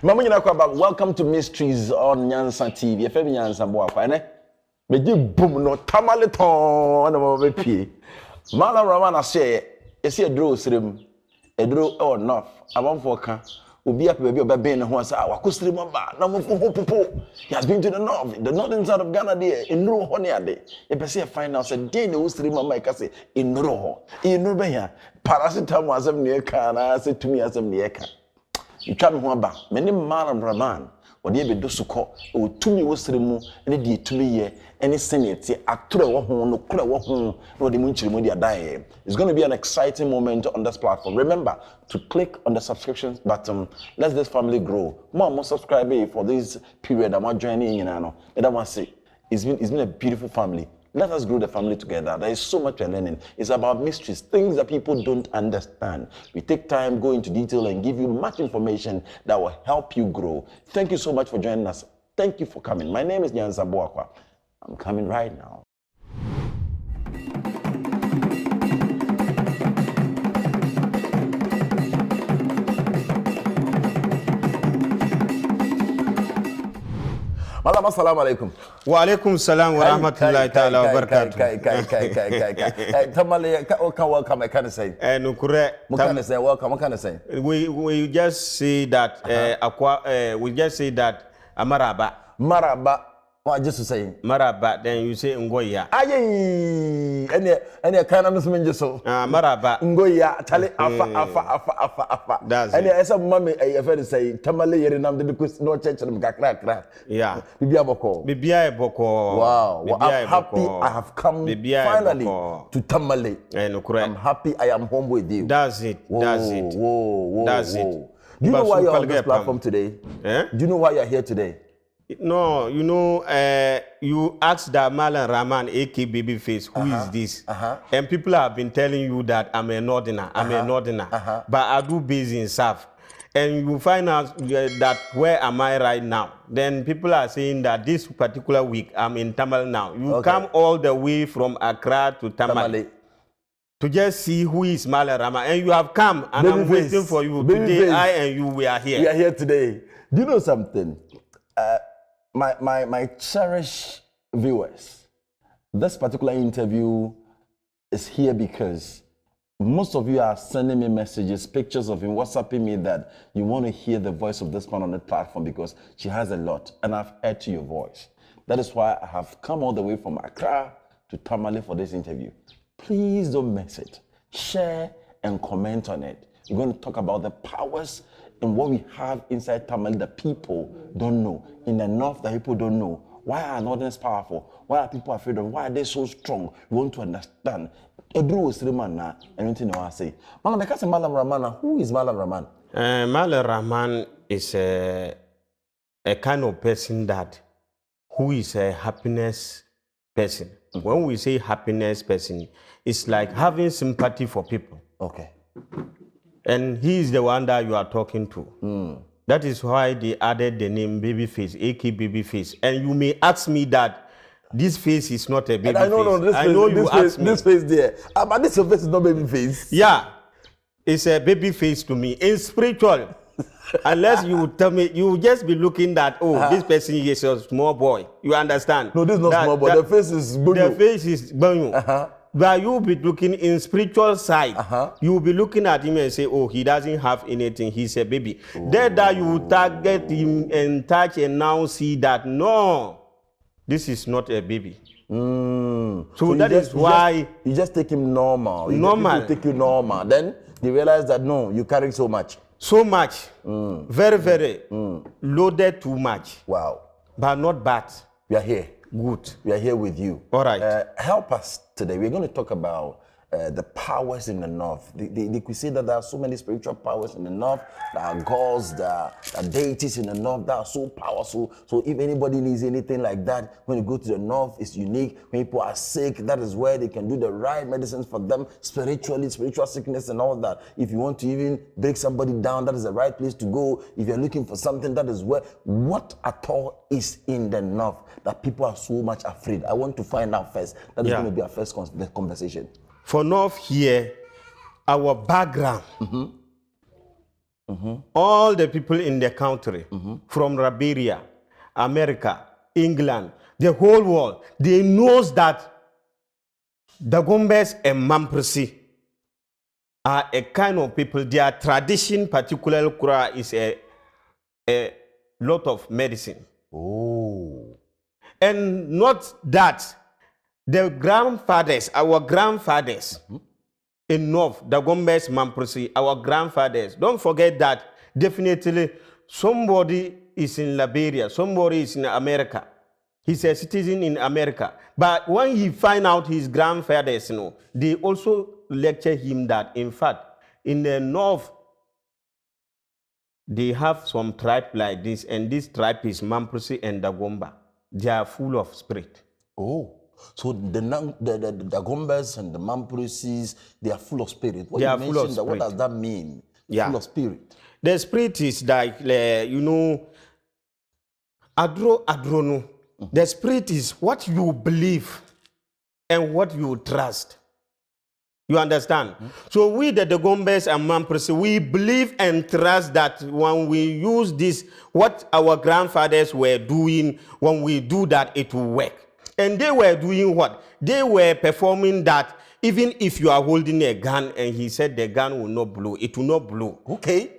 Mama nyina kwa ba welcome to Mysteries on Nyansatv. Ye femi Nyansabo akwa ne. Me gi boom no Tamale ton na mo be pie. Mallam Raman ase ese edro osrem. Edro oh enough. Abamfo ka obi ape baby obeben ne ho asa wakosrem ba na mo popo. He has been to the north, the northern side of Ghana there. Enro ho ne ade. E be say find out say dey na osrem mama ka say enro ho. Enro be ya. Paracetamol asem ne ka na say tumi asem ne ka. You try me aba many Mallam Raman odi e be do sukọ o tumi wo sremu ene de tumi ye any senate actor wo ho no kura wo ho no de munchiremu de adae. It's going to be an exciting moment on this platform. Remember to click on the subscription button. Let this family grow. More subscribe for this period I'm joining in no. And I want to say it's been a beautiful family. Let us grow the family together. There is so much we're learning. It's about mysteries, things that people don't understand. We take time, go into detail, and give you much information that will help you grow. Thank you so much for joining us. Thank you for coming. My name is Nyansatv. I'm coming right now. Mallam, assalamu alaikum. Wa alaikum salam wa rahmatullahi ta'ala wa barakatuh. Tamale, welcome, I can't say. Nukure. What say? Welcome, what can I say? We just say that, we just say that, Maraba. Maraba. What just to say? Maraba, then you say Ngoya. Aye, any kind of just so. Maraba. Ngoya, tali afa. That's it. And as a mommy, I have say, Tamale, you're not the no church and crack. Yeah. Bibia Boko. Wow. I'm happy I have come finally to Tamale. I'm happy I am home with you. That's it. That's it. That's it. Do you know why you're on this platform today? Do you know why you're here today? No, you know, you asked that Mallam Raman, aka Babyface, who is this? And people have been telling you that I'm a northerner, but I do base in South. And you find out that where am I right now? Then people are saying that this particular week I'm in Tamale now. You come all the way from Accra to Tamale. To just see who is Mallam Raman. And you have come, and I'm waiting for you. Today, I and you, we are here. We are here today. Do you know something? My cherished viewers, this particular interview is here because most of you are sending me messages, pictures of him, WhatsApping me that you want to hear the voice of this man on the platform because she has a lot, and I've heard to your voice. That is why I have come all the way from Accra to Tamale for this interview. Please don't miss it. Share and comment on it. We're going to talk about the powers and what we have inside Tamale that people don't know. In the north that people don't know. Why are northerners powerful? Why are people afraid of? Why are they so strong? We want to understand. Edru Osriman na anything I say. Mallam, I can't say Mallam Raman. Who is Mallam Raman? Mallam Raman is a kind of person that who is a happiness person. When we say happiness person, it's like having sympathy for people. Okay. And he is the one that you are talking to. That is why they added the name Babyface, aka Babyface. And you may ask me that this face is not a baby face. I know you asked me. This face there. But this face is not baby face. Yeah. It's a baby face to me. In spiritual, unless you tell me, you will just be looking at, this person is a small boy. You understand? No, this is not small boy. The face is banyo. The face is banyo. But you'll be looking in spiritual side. You'll be looking at him and say, he doesn't have anything. He's a baby. Then that you target him and touch and now see that, no, this is not a baby. So that is why... You just take him normal. Normal. You take you normal. Then they realize that, no, you carry so much. So much. Very, very loaded too much. Wow. But not bad. We are here. Good. We are here with you. All right. Help us today. We're going to talk about the powers in the north. They could say that there are so many spiritual powers in the north. There are gods, there are deities in the north that are so powerful. So if anybody needs anything like that, when you go to the north, it's unique. When people are sick, that is where they can do the right medicines for them spiritually, spiritual sickness and all that. If you want to even break somebody down, that is the right place to go. If you're looking for something, that is where. What at all is in the north that people are so much afraid? I want to find out first. That is going to be our first conversation. For North here, our background all the people in the country, from Liberia, America, England, the whole world, they knows that the Gombes and Mampresi are a kind of people. Their tradition, particularly Kura, is a lot of medicine. Oh. And not that the grandfathers, our grandfathers in North, the Gombes, Mampresi, our grandfathers, don't forget that definitely somebody is in Liberia, somebody is in America. He's a citizen in America. But when he find out his grandfathers, they also lecture him that, in fact, in the North, they have some tribe like this, and this tribe is Mampresi and Dagomba. They are full of spirit. Oh. So the Gombes and the Mampresis, they are full of spirit. What They you are full of mentioned that, what spirit. does that mean? Yeah. Full of spirit. The spirit is like, adrono. The spirit is what you believe and what you trust. You understand? So we, the Gombes and Mampresi, we believe and trust that when we use this, what our grandfathers were doing, when we do that, it will work. And they were doing what? They were performing that even if you are holding a gun and he said the gun will not blow, it will not blow. Okay.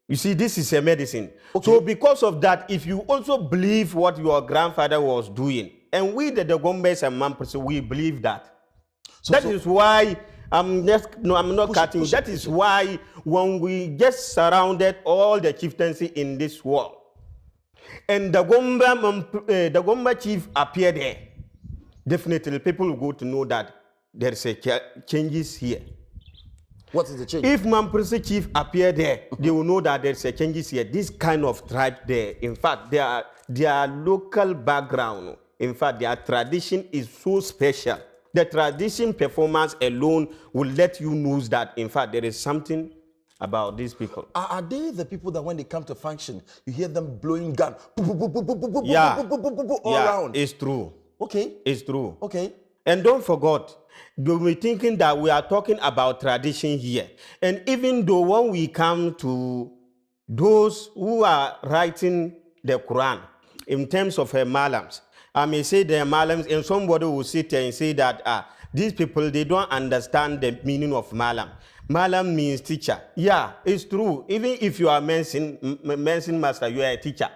You see, this is a medicine. Okay. So because of that, if you also believe what your grandfather was doing, and we, the Gombes and Mampresi, we believe that. That is why I'm not cutting. That is why when we just surrounded all the chieftaincy in this world, and the Gomba chief appeared there, definitely people will go to know that there is a changes here. What is the change? If Mampresi chief appear there, they will know that there's a changes here. This kind of tribe there, in fact, their local background, in fact, their tradition is so special. The tradition performance alone will let you know that, in fact, there is something about these people. Are they the people that when they come to function, you hear them blowing gun all around? It's true. Okay. It's true. Okay. And don't forget, you'll be thinking that we are talking about tradition here. And even though when we come to those who are writing the Quran, in terms of Malams, I may say the Malams, and somebody will sit there and say that these people, they don't understand the meaning of Mallam. Mallam means teacher. Yeah, it's true. Even if you are medicine master, you are a teacher.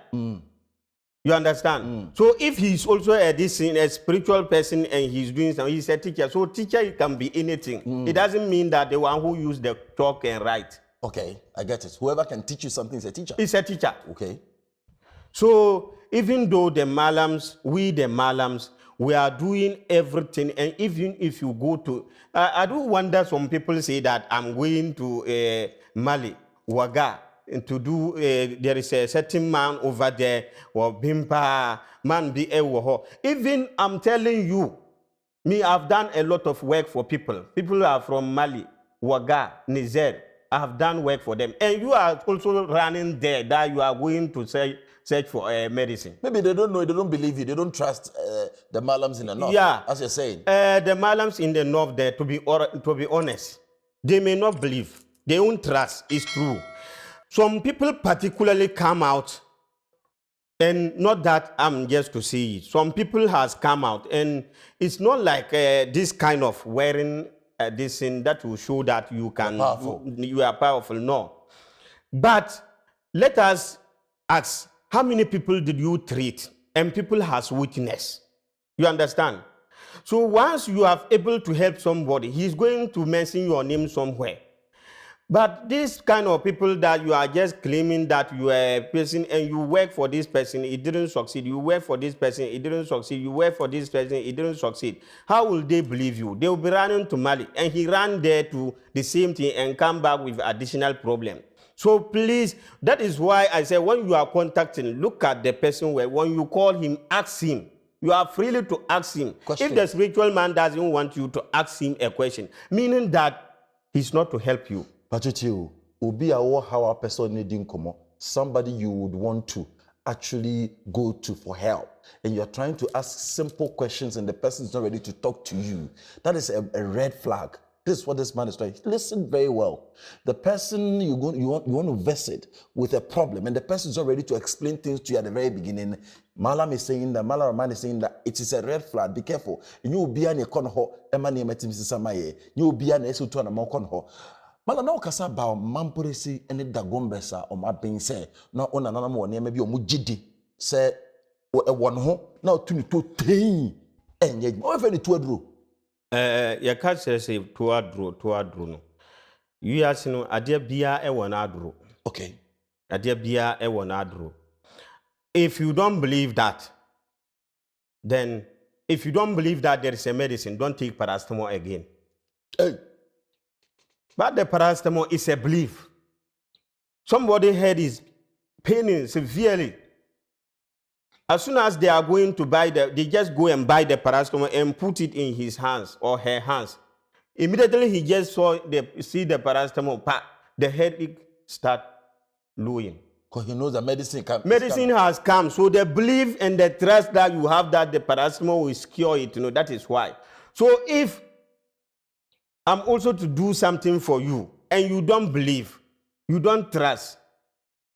You understand? So if he's also a spiritual person and he's doing something, he's a teacher. So teacher can be anything. It doesn't mean that the one who use the chalk and write. Okay, I get it. Whoever can teach you something is a teacher. Is a teacher. Okay. So even though the Malams, we are doing everything, and even if you go to, I do wonder, some people say that I'm going to Mali, Waga, and to do, there is a certain man over there, or Bimpa, man be a. Even I'm telling you, I've done a lot of work for people. People are from Mali, Waga, Niger. I have done work for them. And you are also running there that you are going to search for medicine. Maybe they don't know, they don't believe you, they don't trust the Malams in the north. Yeah. As you're saying. The Malams in the north there, to be honest, they may not believe. They don't trust. It's true. Some people particularly come out, and not that I'm just to see it. Some people has come out, and it's not like this kind of wearing this thing that will show that you can, you are powerful. No. But let us ask, how many people did you treat? And people has witness. You understand? So once you are able to help somebody, he's going to mention your name somewhere. But this kind of people that you are just claiming that you are a person and you work for this person, it didn't succeed. You work for this person, it didn't succeed. You work for this person, it didn't succeed. How will they believe you? They will be running to Mali, and he ran there to the same thing and come back with additional problem. So please, that is why I say when you are contacting, look at the person where when you call him, ask him. You are freely to ask him. Question. If the spiritual man doesn't want you to ask him a question, meaning that he's not to help you. Somebody you would want to actually go to for help, and you're trying to ask simple questions and the person is not ready to talk to you. That is a red flag. This is what this man is trying. Listen very well. The person you want to visit with a problem, and the person is not ready to explain things to you at the very beginning. Mallam Raman is saying that it is a red flag. Be careful. You be an econo, Emmanuel Mrs. Samaye. You be an esuto and a moconho. Mallam now kasa ba mamporesi and the dagombesa or my being said, not on another more name, maybe a mujidi. Say, one ho, now to tea. And yet, more than two adro. You can't say to adro no. You are saying adia bia e wana adro. Okay. Adia bia e wana adro. If you don't believe that, then if you don't believe that there is a medicine, don't take paracetamol again. Hey. But the paracetamol is a belief. Somebody head is paining severely. As soon as they are going to buy they just go and buy the paracetamol and put it in his hands or her hands. Immediately he just see the paracetamol, the headache start lowering. Because he knows that medicine has come. So the belief and the trust that you have that the paracetamol will cure it, that is why. So if I'm also to do something for you and you don't believe, you don't trust,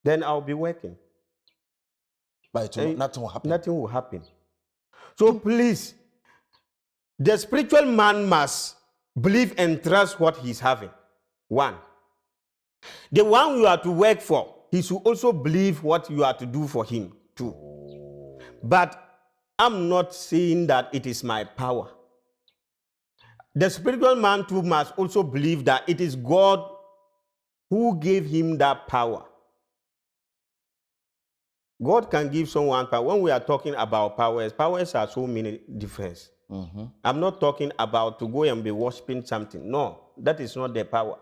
then I'll be working. But nothing will happen. Nothing will happen. So please, the spiritual man must believe and trust what he's having. One. The one you are to work for, he should also believe what you are to do for him too. But I'm not saying that it is my power. The spiritual man too must also believe that it is God who gave him that power. God can give someone power. When we are talking about powers are so many different. Mm-hmm. I'm not talking about to go and be worshiping something. No, that is not the power.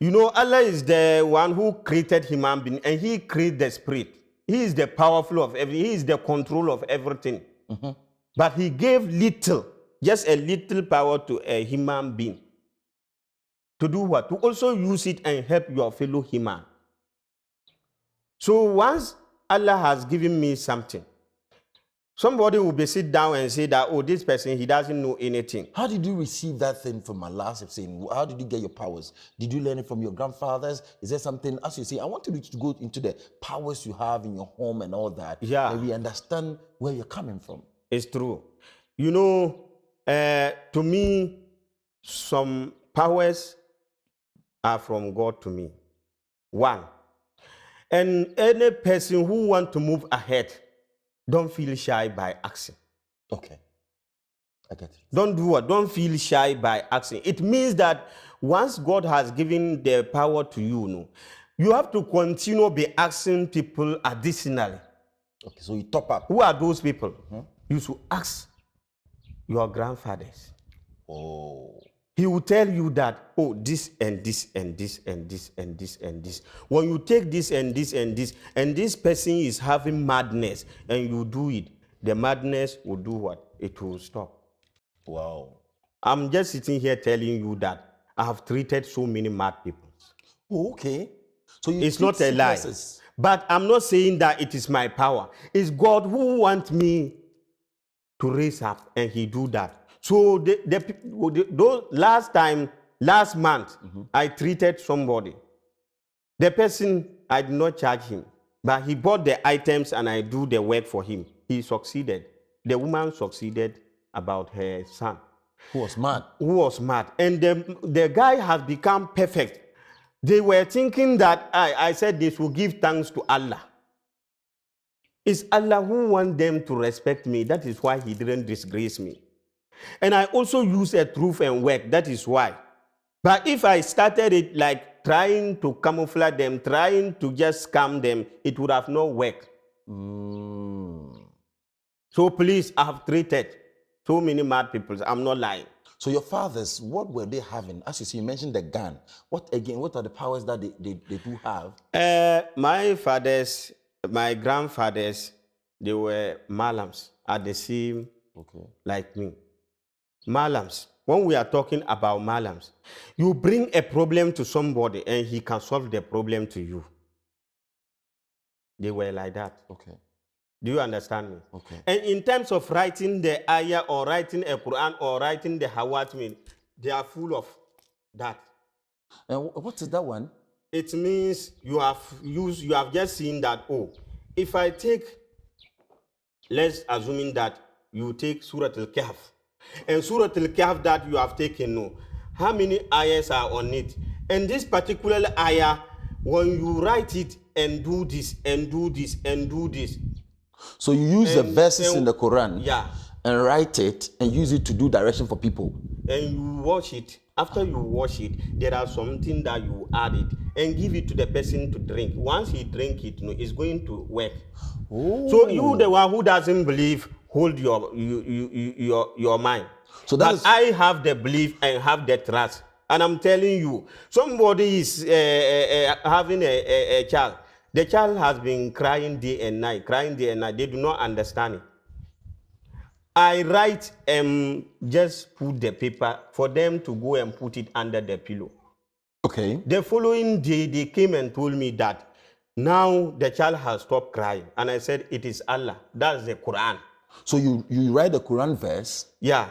Allah is the one who created human being, and he created the spirit. He is the powerful of everything. He is the control of everything. Mm-hmm. But he gave just a little power to a human being. To do what? To also use it and help your fellow human. So once Allah has given me something, somebody will be sit down and say that, oh, this person, he doesn't know anything. How did you receive that thing from Allah? How did you get your powers? Did you learn it from your grandfathers? Is there something, as you say, I want you to go into the powers you have in your home and all that. Yeah. And we understand where you're coming from. It's true. To me, some powers are from God to me. One. And any person who wants to move ahead, don't feel shy by asking. Okay. I get it. Don't do what? Don't feel shy by asking. It means that once God has given the power to you, you have to continue be asking people additionally. Okay, so you top up. Who are those people? Mm-hmm. You should ask your grandfathers. Oh. He will tell you that, oh, this and this and this and this and this and this. When you take this and this and this person is having madness and you do it, the madness will do what? It will stop. Wow. I'm just sitting here telling you that I have treated so many mad people. Oh, okay. So it's not a lie. But I'm not saying that it is my power. It's God who wants me to raise up, and he do that. So last month, mm-hmm. I treated somebody. The person, I did not charge him, but he bought the items and I do the work for him. He succeeded. The woman succeeded about her son. Who was mad. And the guy has become perfect. They were thinking that I said this will give thanks to Allah. It's Allah who wants them to respect me. That is why he didn't disgrace me. And I also use a truth and work. That is why. But if I started it like trying to camouflage them, trying to just scam them, it would have not worked. So please, I have treated so many mad people. I'm not lying. So your fathers, what were they having? As you see, you mentioned the gun. What are the powers that they do have? My fathers, my grandfathers, they were Mallams at the same like me. Mallams. When we are talking about Mallams, you bring a problem to somebody and he can solve the problem to you. They were like that. Okay. Do you understand me? Okay. And in terms of writing the ayah or writing a Quran or writing the Hawatmi, They are full of that. And what is that one? It means you have just seen that, if I take, let's assuming that you take Surah Al-Kahf, and Surah Al-Kahf that you have taken, how many ayahs are on it? And this particular ayah, when you write it and do this and do this and do this. So you use the verses in the Quran, yeah, and write it and use it to do direction for people. And you wash it. After you wash it, there are something that you add it and give it to the person to drink. Once he drink it, it's going to work. Oh. So you, the one who doesn't believe, hold your mind. So that's, but I have the belief and have the trust. And I'm telling you, somebody is having a child. The child has been crying day and night. They do not understand it. I write and just put the paper for them to go and put it under the pillow. Okay. The following day, they came and told me that now the child has stopped crying. And I said, it is Allah. That's the Quran. So you write the Quran verse, yeah,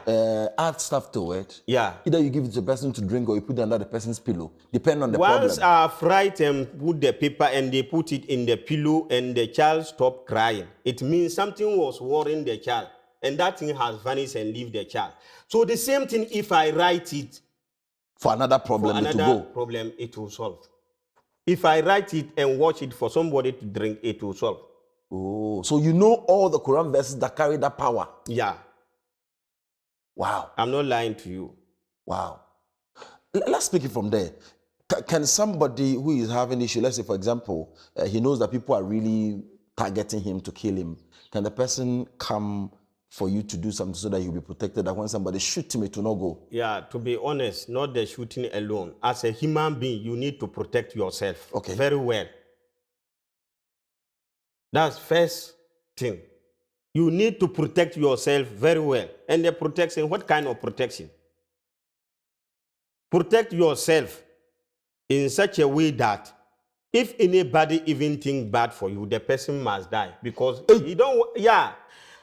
add stuff to it. Yeah. Either you give it to the person to drink or you put it under the person's pillow, depending on the problem. Once I've write and put the paper and they put it in the pillow and the child stopped crying, it means something was worrying the child. And that thing has vanished and leave the child. So the same thing, if I write it for another problem, it will solve. If I write it and watch it for somebody to drink, it will solve. Oh, so you know all the Quran verses that carry that power? Yeah. Wow. I'm not lying to you. Wow. Let's speak it from there. Can somebody who is having issue, let's say for example, he knows that people are really targeting him to kill him, can the person come for you to do something so that you'll be protected, that when somebody shoots him, it will not go? Yeah, to be honest, not the shooting alone. As a human being, you need to protect yourself very well. That's first thing. You need to protect yourself very well. And the protection, what kind of protection? Protect yourself in such a way that if anybody even think bad for you, the person must die. Because you don't,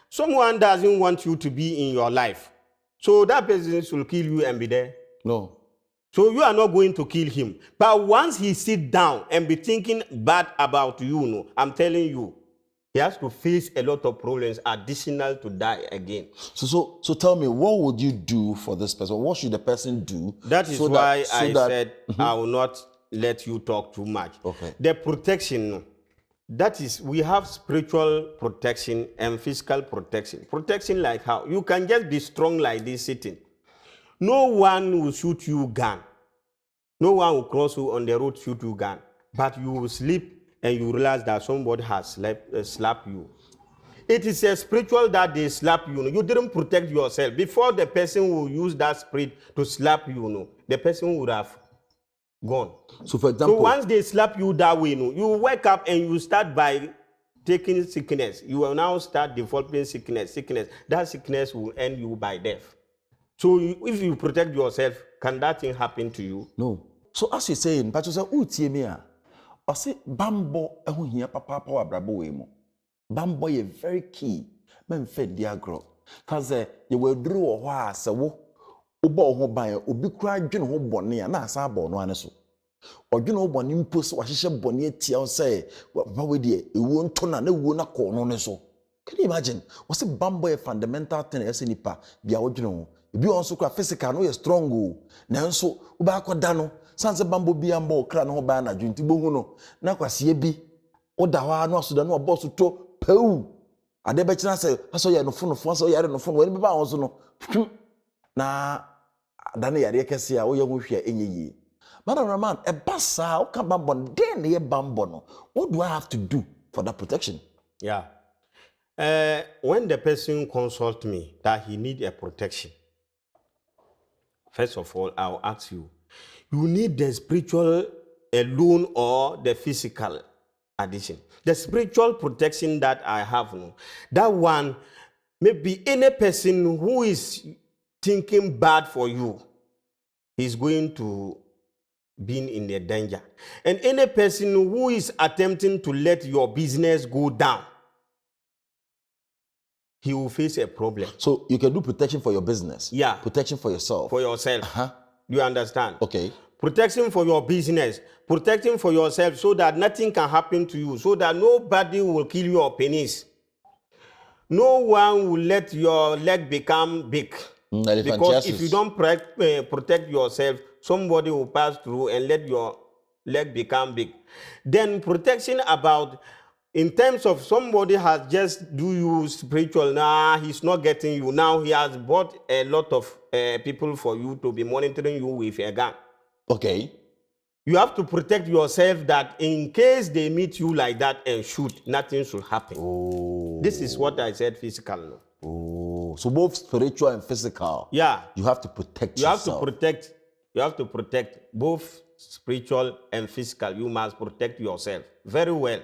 someone doesn't want you to be in your life. So that person should kill you and be there. No. So you are not going to kill him. But once he sit down and be thinking bad about you, I'm telling you, he has to face a lot of problems additional to die again. So tell me, what would you do for this person? What should the person do? That is why I said I will not let you talk too much. Okay. The protection, that is, we have spiritual protection and physical protection. Protection like how? You can just be strong like this sitting. No one will shoot you gun. No one will cross you on the road, shoot you gun. But you will sleep and you realize that somebody has slapped you. It is a spiritual that they slap you. You didn't protect yourself. Before the person will use that spirit to slap you, the person would have gone. So for example, so once they slap you that way, you wake up and you start by taking sickness. You will now start developing sickness. That sickness will end you by death. So if you protect yourself, can that thing happen to you? No. So as you're saying, but you say, "Utie me a." I say, "Bambo, ehu hiya papa wa brabo we mo." Bambo is very key. Men fed diagro. Cause you will draw a wa se wo. Obo ho ban obi kura dwene ho bone a na asa abo no ane so. Odwene ho bone mpo so wahihye bone atia o say, "Papa we de ewu nto na ewu na ko no ne so." Can you imagine? What's a bambo a fundamental thing as nipa bia odwene ho. Ebi on so kura physical no ye strong o. Na nso wo ba akoda no sanse bambo bi ambo kra no ho ba na dwenti bohu no na kwase bi oda ho no asoda no obo so to pau ade be kina say aso ye no fo aso yare no fo no be ba won so no na adane yare kese a wo ye ho hwe enye yi. Mallam Raman, a bassa o ka bambo den ye bambo no. What do I have to do for that protection? Yeah. When the person consult me that he need a protection, first of all, I'll ask you, you need the spiritual alone or the physical addition? The spiritual protection that I have, that one, maybe any person who is thinking bad for you is going to be in the danger. And any person who is attempting to let your business go down, he will face a problem. So you can do protection for your business. Yeah. Protection for yourself. For yourself. Uh-huh. You understand? Okay. Protection for your business, protecting for yourself so that nothing can happen to you, so that nobody will kill your penis. No one will let your leg become big. Because if you don't protect yourself, somebody will pass through and let your leg become big. Then protection about, in terms of somebody has just do you spiritual, he's not getting you. Now he has bought a lot of people for you to be monitoring you with a gun. Okay. You have to protect yourself that in case they meet you like that and shoot, nothing should happen. Oh. This is what I said physical. Oh. So both spiritual and physical. Yeah. You have to protect yourself. You have to protect both spiritual and physical. You must protect yourself very well.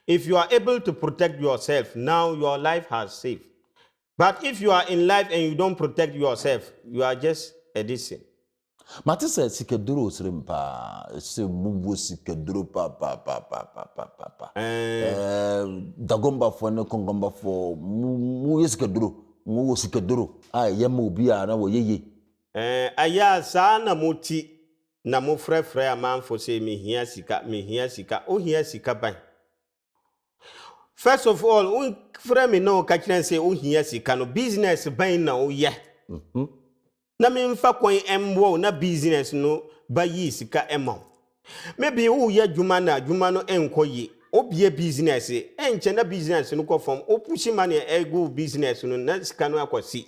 If you are able to protect yourself, now your life has saved. But if you are in life and you don't protect yourself, you are just a decent. Mate said sikaduro srimpa se mubu sikaduro pa dagomba fo ne kongomba fo mu yesikaduro mu sikaduro yema obi a na wo yeye aya sa na moti na mo frefre amanfo se me hia sika o hia sika ban. First of all, un frɛ me no ka kire say o hia sika no business ban na o ye. Na me mfa kwan emwo na business no ba yi sika ema. Maybe wo ye dwuma no enkoye. Obie business enche na business no ko form o push money ego business no na sika no akwasi.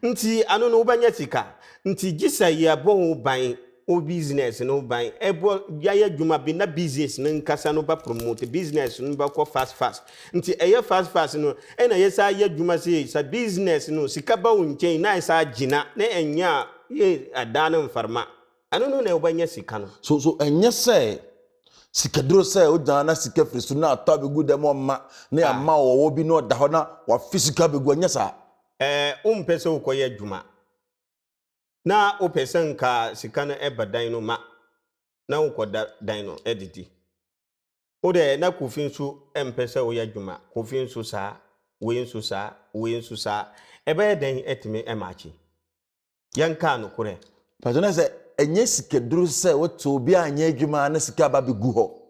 Nti ano no obanya sika. Nti gisa ye bo ban o business no ban ebo ya dwuma bi na business no nkasa no ba promote business no ba ko fast nti eye fast no e na ye sa ye dwuma se sa business no sika ba wonchen na sa gina na enya ye adana mfarma ano no na obanya sika no so enye se sikaduro se o dana sika frisu na atabe gude mo ma na ya ma wo bi no da ho na wa physical be gu enya sa umpese ukoye dwuma na o person ka sika no ebadan no ma na ukoda dan no editi o de na kofin so empese o yadwuma kofin so sa we nso sa ebe den etime emachi yanka no kure patona se enye sikaduro se wo to bi anya adwuma na sika ba be gu ho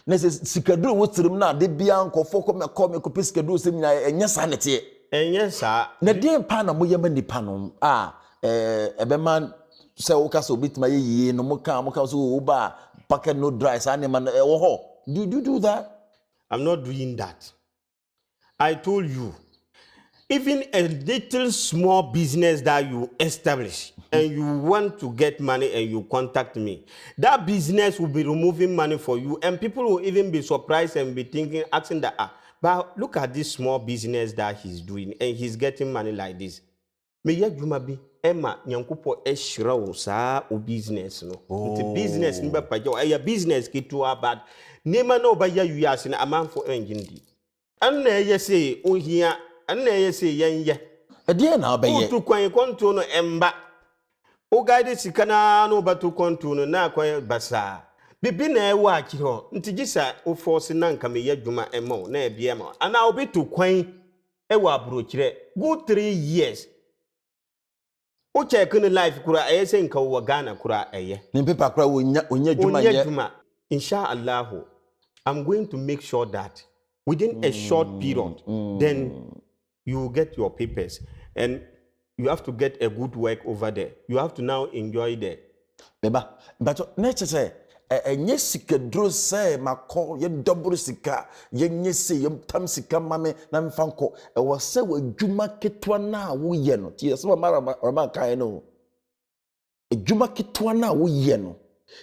na se sikaduro wo tirim na de bia nkofo ko me ko sikaduro se nyina enye sa nete enye sa na de pa na mo yema nipa no ebeman say oka so bit my ye no mo ka so ba packet no dry sa ne man wo ho do you do that? I'm not doing that. I told you, even a little small business that you establish and you want to get money and you contact me, that business will be removing money for you and people will even be surprised and be thinking, asking that, but look at this small business that he's doing and he's getting money like this. Me ya dwuma bi Emma nyankopo ehira wo saa o business no. Nti business ni ba paje o business kitua bad. Nema na obaya wiase na amanfo engine di. An na ye say ohia, an na ye say yenye. E na obeye. Tu kwan konto no emba. O guide sika na no batu konto no na kwan basa. Bibi na e wa akire ho. Nti gisa o force na nka me ya dwuma ema na e bia ma. Ana obi tu kwan e wa abrochire. Go 3 years. O check in life kura ayese nka wo Ghana kura eye. Ni paper kura onya dwuma. Inshallah, I'm going to make sure that within a short period, then you will get your papers and you have to get a good work over there. You have to now enjoy there. Beba, but next say enye sikaduro se makọ ye double sika ye nyese ye tam sika mame na mfanko e wo se wadwuma ketwa na wo ye no ti so Mallam kan no adwuma ketwa na wo ye no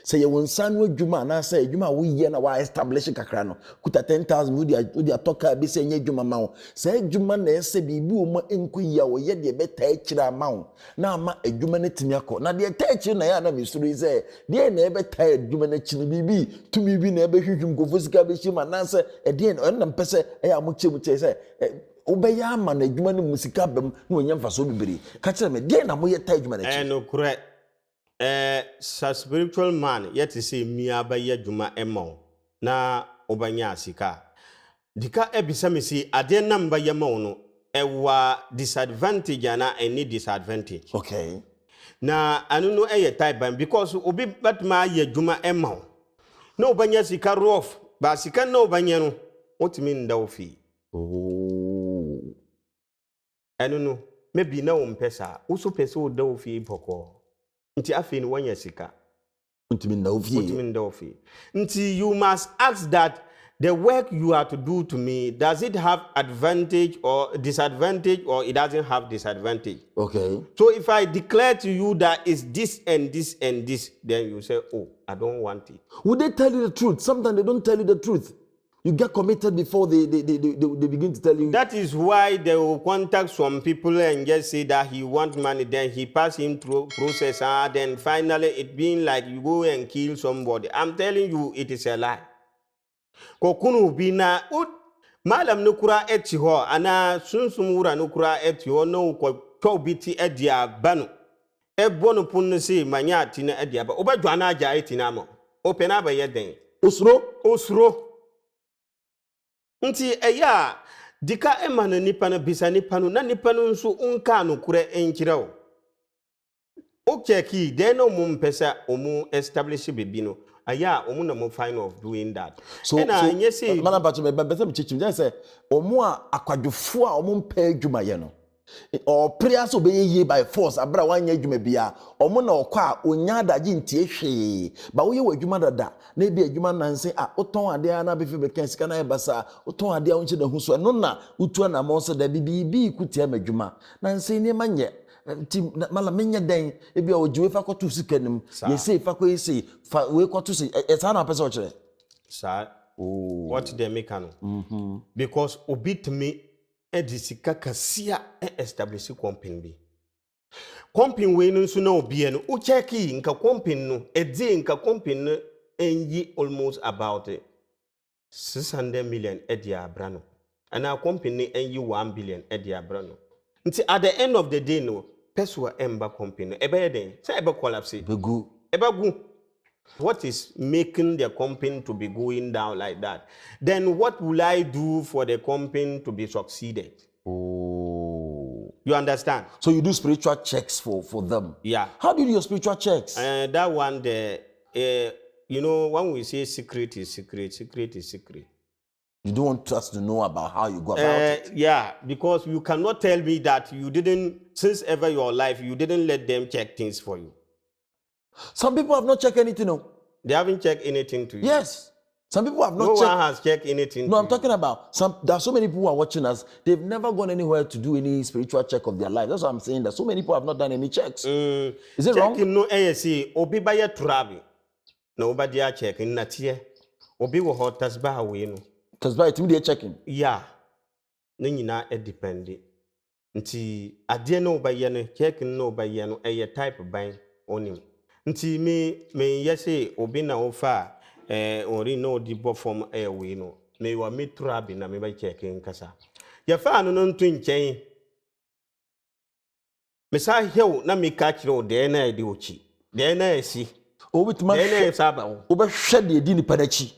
se ye wonsan no adwuma na se adwuma wo ye na wa establish kakra no kuta 10,000 udi atoka bi se nye adwuma ma wo se adwuma na ese bibi o ma enku ya wo ye de beta akira ma wo na ama adwuma ne timi akọ na de ta akira na ya na misuri ze de na ebeta adwuma na chini bibi tumi bi na ebe hwehwum kofosika be shima na se de na mpese ya mo chemuche se obeya ama na adwuma ne musika bam na onya mfaso bibiri ka kire me de na mo ye ta adwuma na chi no correct spiritual man yet say mi abaye dwuma emo na obanya asika dika ebisa me si ade na mba ye ma no disadvantage and any disadvantage. Okay. Na anu no type ban because obi batma ye dwuma ema wo. Na obanya sika rough, ba sika na obanya no, otimi nda ofi. Oh. Anu no, maybe na umpesa, uso pesa o da ofi poko. Nti afi ni wanya sika. Otimi nda ofi. Nti you must ask that the work you are to do to me, does it have advantage or disadvantage, or it doesn't have disadvantage? Okay. So if I declare to you that it's this and this and this, then you say, oh, I don't want it. Would they tell you the truth? Sometimes they don't tell you the truth. You get committed before they begin to tell you. That is why they will contact some people and just say that he wants money, then he pass him through process, then finally it being like you go and kill somebody. I'm telling you, it is a lie. Kokunu bina Mallam nukura eti ho ana sunsumura nukura eti ho no ko biti edia banu ebonu punne si manya tina edia ba obadwa na aja eti na mo opena ba yeden osro nti eya dika ema na nipa na bisa nipa no na nipa no nso unka nukura enkire o cheki de no mu mpesa omu establish bebi no aya omu na mo fine of doing that. So Madam Pacho me better me chichim just say omu akwadwofo a omu mpa adwuma ye no or prayers obey ye by force abra wanya adwuma bia omu na okwa a onya adaje ntie hwe ba wo ye wadwuma dada na bi adwuma nanse a oton ade a na befe be kan sika na e basa oton ade a wonche da hu so no na utu na mo so da bi kutia madwuma nanse ni manye Tim Mallam menya den ebi ojiwe fa kotu sikanim ye say fa ko say fa we kotu say e na person chere sir. What they make no because obit me edisika kasia establish company we no so na obi no o check nka company no edi nka company no enyi almost about 600 million edi abrano and our company enyi 1 billion edi abrano. Nti at the end of the day no peswa emba company ebe den say ebe collapse begu what is making the company to be going down like that? Then what will I do for the company to be succeeded? Oh, you understand? So you do spiritual checks for them. Yeah. How do you do your spiritual checks? That one you know, when we say secret is secret is secret. You don't want us to know about how you go about it. Yeah, because you cannot tell me that you didn't, since ever your life, you didn't let them check things for you. Some people have not checked anything. No. They haven't checked anything to you. Yes. Some people have not checked. No one has checked anything. No, I'm talking about there are so many people who are watching us. They've never gone anywhere to do any spiritual check of their life. That's what I'm saying. That so many people have not done any checks. Is it wrong? Checking no ASC. Obi baya travel. Nobody are checking. Natie. Obi wo hot tasba we no. Tasba it checking. Yeah. Ne nyina e depend. Nti ade no ba ye no checking no ba ye no e type ban onim. Nti me yese obi na ofa ori no di bo form we no me wa me trabi na me ba checking kasa ya fa no ntu nchen me sa hew na me ka kire o de na e de ochi de na esi o bituma de na saba o ba hwe de di ni padachi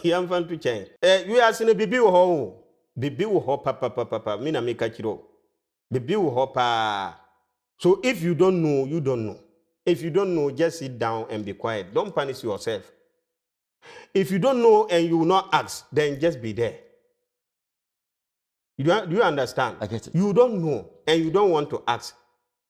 ya mfa ntu chen you asine bibi wo ho papa me na me ka kire o bibi wo ho pa. So if you don't know, you don't know. If you don't know, just sit down and be quiet. Don't punish yourself. If you don't know and you will not ask, then just be there. Do you understand? I get it. You don't know and you don't want to ask,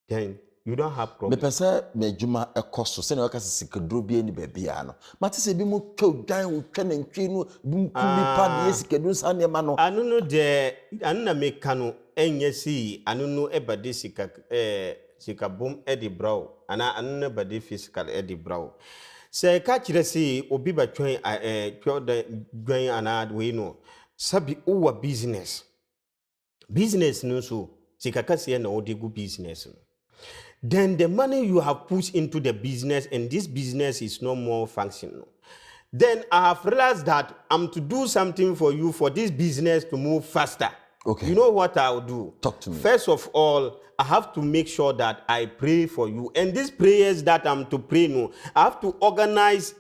then you don't have problem. Me pese me juma ekoso se na waka sikedro bi ani ba bia no. Mate se bi mu twa dan twa na ntwi no bi mu pa de sikedro sa ne ma no. Anu no de anu na me ka no enye si anu no ebade sika bom edi braw ana anu no ebade physical edi braw. Se ka kire si obi ba twen twa da dwan ana we no sabi uwa business no so sika kase na odi gu business no. Then the money you have put into the business and this business is no more functional. Then I have realized that I'm to do something for you for this business to move faster. Okay. You know what I'll do? Talk to me. First of all, I have to make sure that I pray for you. And these prayers that I'm to pray, no, I have to organize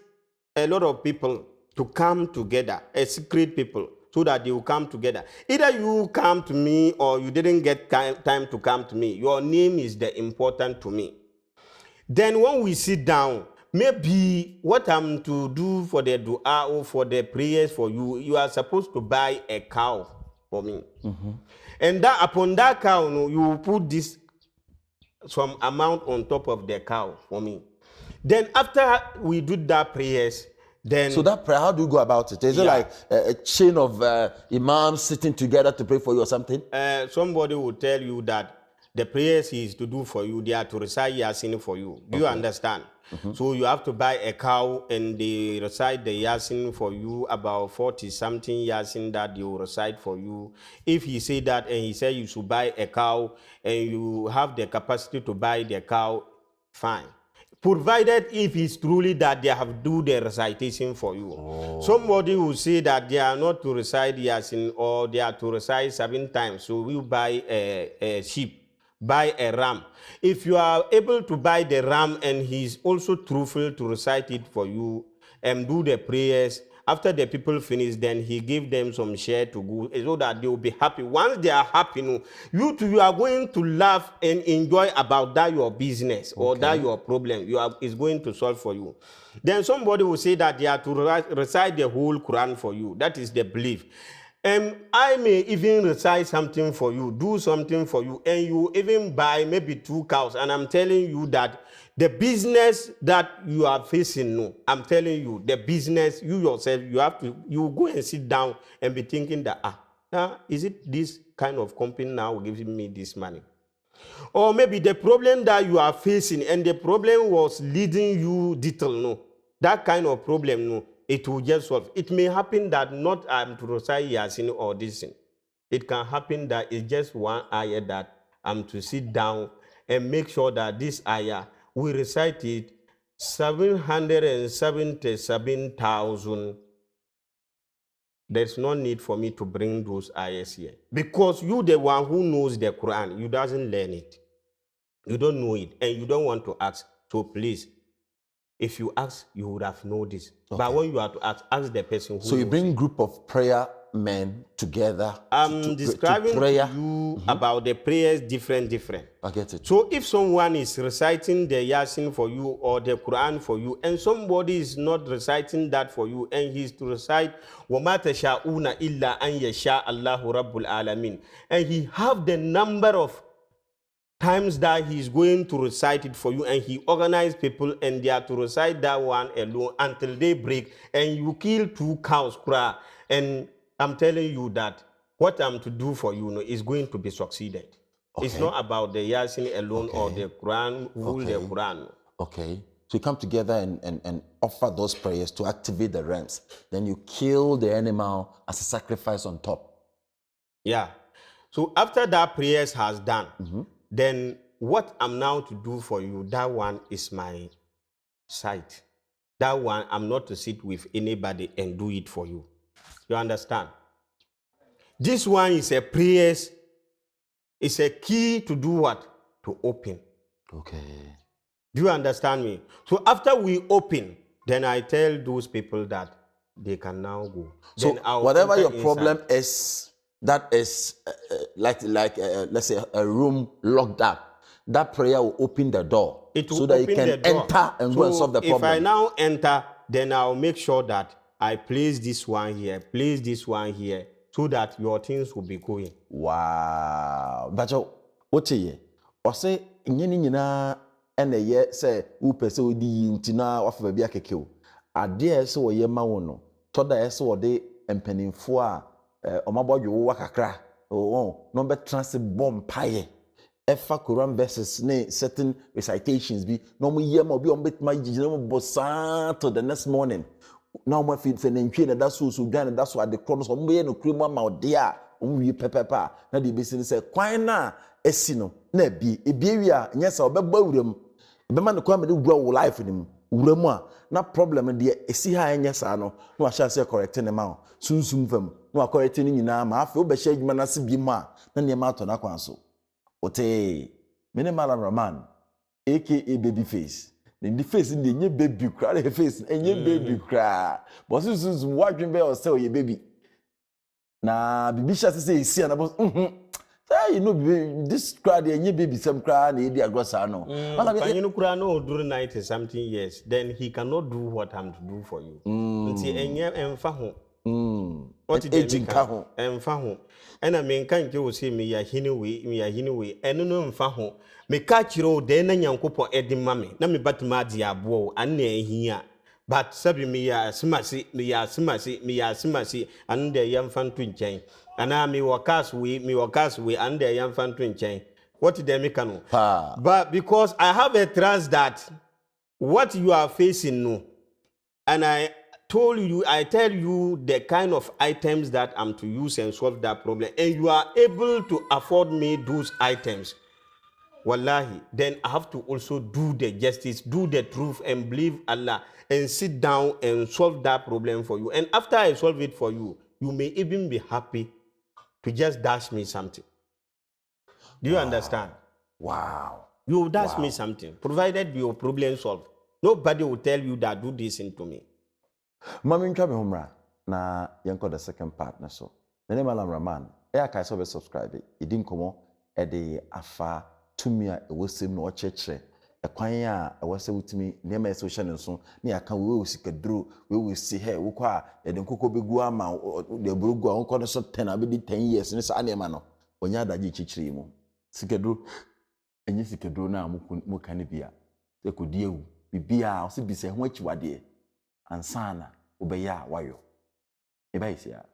a lot of people to come together, a secret people, so that they will come together. Either you come to me or you didn't get time to come to me. Your name is the important to me. Then when we sit down, maybe what I'm to do for the dua or for the prayers for you, you are supposed to buy a cow for me. And that upon that cow, you will put this some amount on top of the cow for me. Then after we do that prayers, then... So that prayer, how do you go about it? Is it like a chain of imams sitting together to pray for you or something? Somebody will tell you that the prayers he is to do for you, they are to recite Yasin for you. Do you understand? So you have to buy a cow and they recite the Yasin for you, about 40-something Yasin that they will recite for you. If he say that and he say you should buy a cow and you have the capacity to buy the cow, fine. Provided if it's truly that they have do the recitation for you. Somebody will say that they are not to recite Yasin or they are to recite 7 times. So we buy a sheep. Buy a ram. If you are able to buy the ram and he's also truthful to recite it for you and do the prayers, after the people finish, then he give them some share to go so that they will be happy. Once they are happy, you are going to laugh and enjoy about that your business or that your problem is going to solve for you. Then somebody will say that they are to recite the whole Quran for you. That is the belief. And I may even recite something for you, do something for you, and you even buy maybe 2 cows. And I'm telling you that the business that you are facing, I'm telling you, the business, you yourself, you go and sit down and be thinking that, now, is it this kind of company now giving me this money? Or maybe the problem that you are facing and the problem was leading you detail, that kind of problem, it will just solve. It may happen that not I'm to recite Yasin or this thing. It can happen that it's just one ayah that I'm to sit down and make sure that this ayah, we recite it 777,000. There's no need for me to bring those ayahs here. Because you, the one who knows the Quran, you doesn't learn it. You don't know it and you don't want to ask. So please, if you ask, you would have known this. But when you are to ask the person who. So you bring a group of prayer men together. I'm describing to you about the prayers different. I get it. So if someone is reciting the Yasin for you or the Quran for you, and somebody is not reciting that for you, and he's to recite وَمَا تَشَاءُونَ إِلَّا أَنْ يَشَاءَ اللَّهُ رَبُّ الْعَالَمِينَ, and he have the number of times that he's going to recite it for you, and he organized people and they are to recite that one alone until they break, and you kill 2 cows, and I'm telling you that what I'm to do for you is going to be succeeded. It's not about the Yasin alone or the Quran, the Quran. Okay. So you come together and offer those prayers to activate the realms. Then you kill the animal as a sacrifice on top. Yeah. So after that prayers has done, then what I'm now to do for you, that one is my site. That one, I'm not to sit with anybody and do it for you. You understand? This one is a prayers. It's a key to do what? To open. Okay. Do you understand me? So after we open, then I tell those people that they can now go. So then whatever your problem is, that is let's say a room locked up, that prayer will open the door so that you can enter and go and solve the problem. If I now enter, then I'll make sure that I place this one here, place this one here, so that your things will be going. Wow. But what you say, nyina ene ye say upe se odi ntina wafa ba bia kekeo. Ade se wo ye ma wo no. Toda se wo de empanimfo a omabodwo wo kakra. No be trans bomb paye. Efa Quran verses ne certain recitations bi no mo ye ma obi on betima jijina mo bosa to the next morning. Now my feet say nantwie na da so dwan da so ade kro no so mo ye no kru mu ama ode a mo wi pepepa na de be say kwan na esi no na bi ebi a nyesa obeba wuram bema ne kwa me de wura wo life nim wuram a na problem de esi ha nyesa no na wa say correct ne ma sunsum fam na wa correct ne nyina ma afi obehye adwuma na se bi ma na ne ma to na kwan so ote me ne Mallam Raman aka baby face. The face in the baby cry, the face and your baby cry. But since what dream be or sell your baby. na bibisha say isi na boss say you know this crowd dey baby some crowd na dey agrosa no and you know kura no during 90 something years then he cannot do what I'm to do for you nti enye emfa ho what aging ka ho emfa ho ena me nka nke wo say me ya hini we eno no emfa ho me ka kiro de na nyankopɔ edi mame na me batuma adi abo an na ehia but sabi me ya simasi and de yamfa ntu nkyɛn ana me wakas we and de yamfa ntu nkyɛn what did they make no but because I have a trust that what you are facing no and I tell you the kind of items that I'm to use and solve that problem and you are able to afford me those items wallahi then I have to also do the justice, do the truth and believe Allah and sit down and solve that problem for you. And after I solve it for you, you may even be happy to just dash me something. Do you understand? Wow. You dash me something, provided your problem solved. Nobody will tell you that do this into me. Mami nka me homra na yenko the second part na so. Me name Mallam Raman. Kai so be subscribe. Idi nkomo e de afa tumi a ewosem na ochechre ekwan a ewose wutumi nema social nso na aka we osikaduro we wosi he wo kwa e de nkoko begu ama de burugu a nkoko no so 10 abedi 10 years ne sa anema no onya adaje chichiri mu sikaduro enye sikaduro na mu kan bia e kodi ewu bibia o se bise ho achiwade ansana obeya wayo e ba isia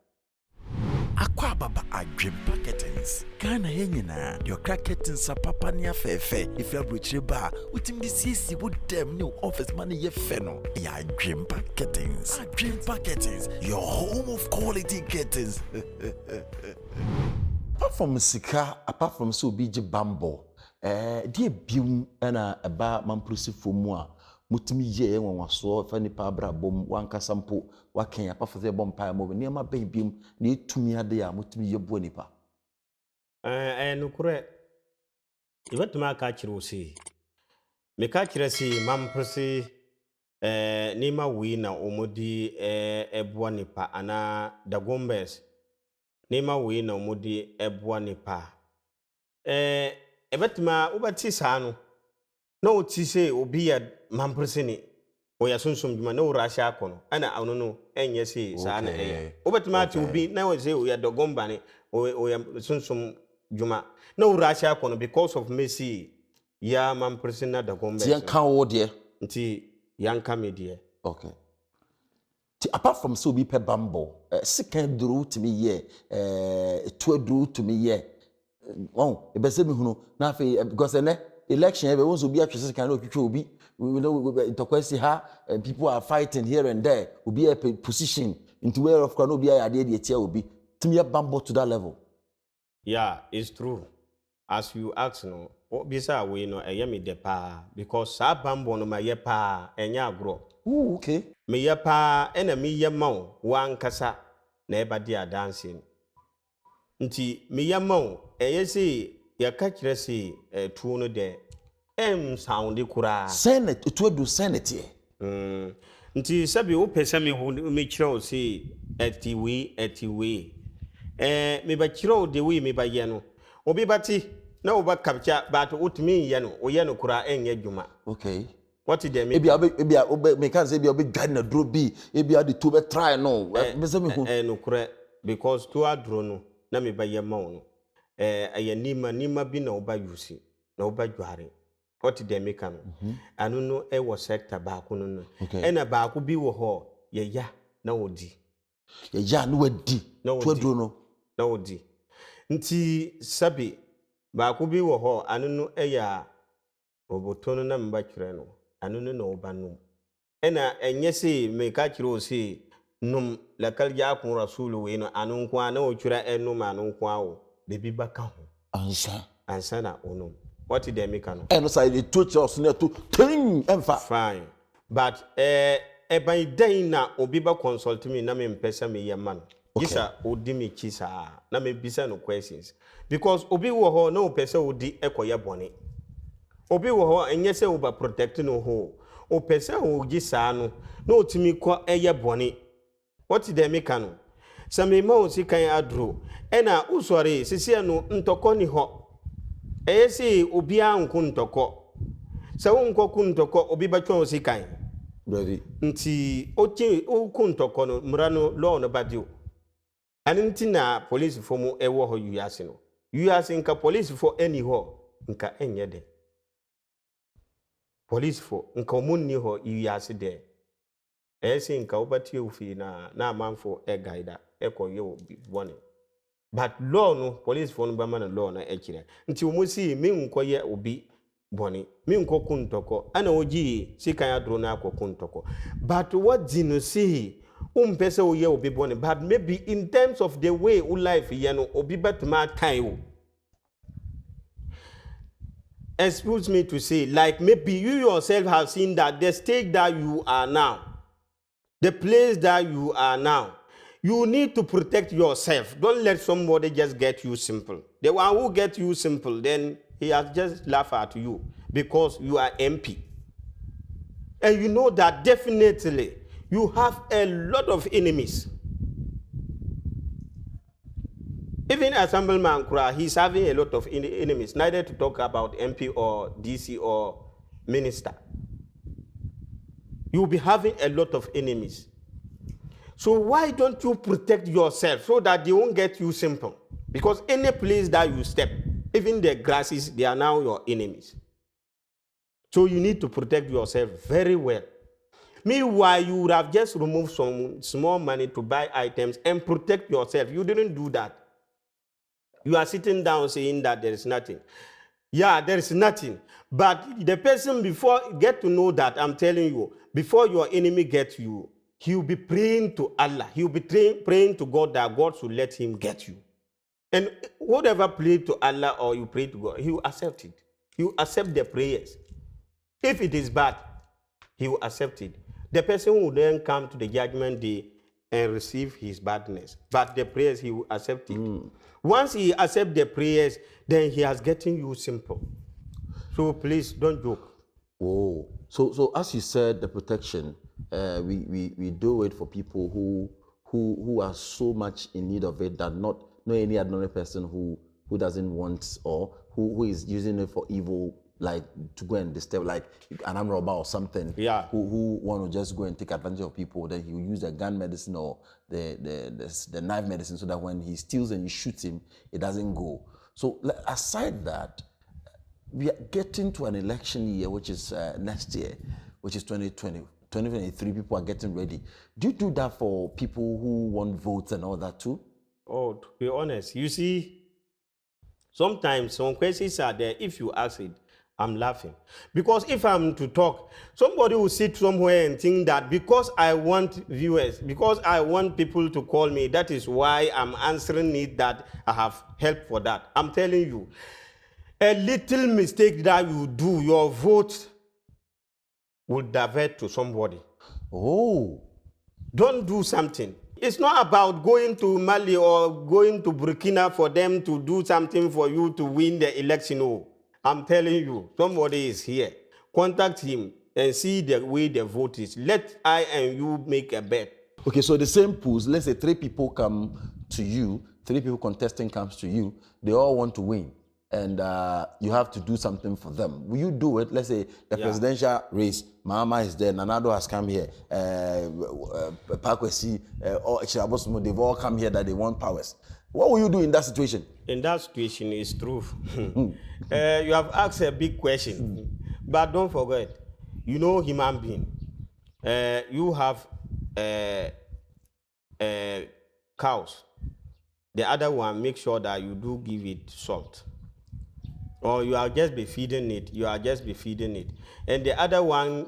Aqua baba adwempa curtains. Kana yenyina your crack curtains papa ne afefe. If you abrochire ba, utim di sisi wo dem ne office man ye fe no. Ya adwempa curtains. Adwempa curtains, your home of quality curtains. Apart from sika, apart from so big bambo, die bium na eba mamprosi fomu a mutimi ye enwanwaso fa nipa bra bom wankasa mpo waken apa fa ze bom pa mo ne ma ben bium na etumi ade a mutimi ye bo nipa nukure ibatuma ka kire si me ka kire si mamprosi ni ma wi na omodi ebo nipa ana da gombes ni ma wi na omodi ebo nipa ebatuma ubati sanu na oti se obi ya mampresini o ya sunsun djuma na urasha akono ana anono enye se sa na obetima ati obi na o se o ya dogomba ne o ya sunsun djuma na urasha akono because of mercy ya mampresini na dogomba ti yanka wo de nti yanka me de okay ti apart from so obi pe bambo second duru to me ye to duru to me ye oh e be se mi hunu na afi because election everyone will be actually kind of obi we know to question how people are fighting here and there will be a position into where of can be a dey tie obi timi bambo to that level. Yeah, it's true. As you ask no bisa we no me de pa because sa bambo no ma ye pa enya agro. Oh okay. Me ye pa ena me ye ma wan kasa na e ba dia dancing. Nti me ye ma say ya ka kire si tuo no de sound kura senate to do senate nti sabi wo pese me kire o si etiwe me ba kire o de we me ba ye no obi bati na wo ba capture but utimi ye no o ye no kura enye dwuma okay what did they me ebia me can say ebia obi gane na dro bi ebia de to be try no me say me hu no kura because to adro no na me ba ye ma no aya nima bi na oba yusi na oba dware what did they make am anu no e wo sector ba ko no na ba ko bi wo ho ye ya na odi ye ya na wadi to aduro no na odi nti sabi ba ko bi wo ho anu no e ya oboto no na mba twere no anu no na oba no ena enye se me ka kire o se num lakal ya kun rasulu we no anu kwa na o twere enu ma anu kwa o bebi baka ho ansa na ono what did they make no no say the two church na to thing emfa fine but by day na obi ba consult me na me mpesa me yema no gisa odi me chisa na me bisa no questions because obi wo ho na opesa odi ekoye bone obi wo ho enye se oba protect no ho opesa o gisa no na otimi ko eye bone what did they make no Samemo sikan adro. Ena usware sisi no ntoko ni ho. Esi obia nko ntoko. Sa wonko ku ntoko obi batwa sikan. Ready. Nti ochi ku ntoko no mra no law no badio. Ani nti na police fo mu ewo ho yuase no. Yuase nka police fo eni ho nka enye de. Police fo nka omunni ho yuase de. Esi nka obati ofi na amanfo guide ekoye obi bone. But law no police for no ba man law na ekire. Nti omusi me nkoye obi bone. Me nkoku ntoko ana ogi sikan adro na akoku ntoko. But what did see pese oye obi bone, but maybe in terms of the way life obi betma time. Excuse me to say, like maybe you yourself have seen that the stage that you are now, the place that you are now, you need to protect yourself. Don't let somebody just get you simple. The one who gets you simple, then he has just laughed at you because you are MP. And you know that definitely you have a lot of enemies. Even Assemblyman Kura, he's having a lot of enemies, neither to talk about MP or DC or minister. You'll be having a lot of enemies. So why don't you protect yourself so that they won't get you simple? Because any place that you step, even the grasses, they are now your enemies. So you need to protect yourself very well. Meanwhile, you would have just removed some small money to buy items and protect yourself. You didn't do that. You are sitting down saying that there is nothing. Yeah, there is nothing. But the person before get to know that, I'm telling you, before your enemy gets you, he will be praying to Allah. He will be praying to God that God should let him get you. And whatever pray to Allah or you pray to God, he will accept it. He will accept the prayers. If it is bad, he will accept it. The person will then come to the judgment day and receive his badness. But the prayers, he will accept it. Once he accepts the prayers, then he has gotten you simple. So please don't joke. Oh, so as you said, the protection, we do it for people who are so much in need of it that not any ordinary person who doesn't want or who is using it for evil, like to go and disturb, like an armed robber or something. Yeah. Who want to just go and take advantage of people. Then he will use the gun medicine or the knife medicine so that when he steals and you shoot him, it doesn't go. So aside that, we are getting to an election year, which is next year, which is 2020. 2023, people are getting ready. Do you do that for people who want votes and all that too? Oh, to be honest, you see, sometimes some questions are there. If you ask it, I'm laughing. Because if I'm to talk, somebody will sit somewhere and think that because I want viewers, because I want people to call me, that is why I'm answering it, that I have help for that. I'm telling you, a little mistake that you do, your vote will divert to somebody. Oh. Don't do something. It's not about going to Mali or going to Burkina for them to do something for you to win the election. Oh, I'm telling you, somebody is here. Contact him and see the way the vote is. Let I and you make a bet. Okay, so the same pools, let's say 3 people come to you, 3 people contesting comes to you, they all want to win. And you have to do something for them. Will you do it? Let's say the presidential race, Mama is there, Nanado has come here, Pakwesi, or Chirabosumo, they've all come here that they want powers. What will you do in that situation? In that situation, it's true. You have asked a big question, but don't forget, you know human being. You have cows. The other one, make sure that you do give it salt. Or you are just be feeding it. And the other one,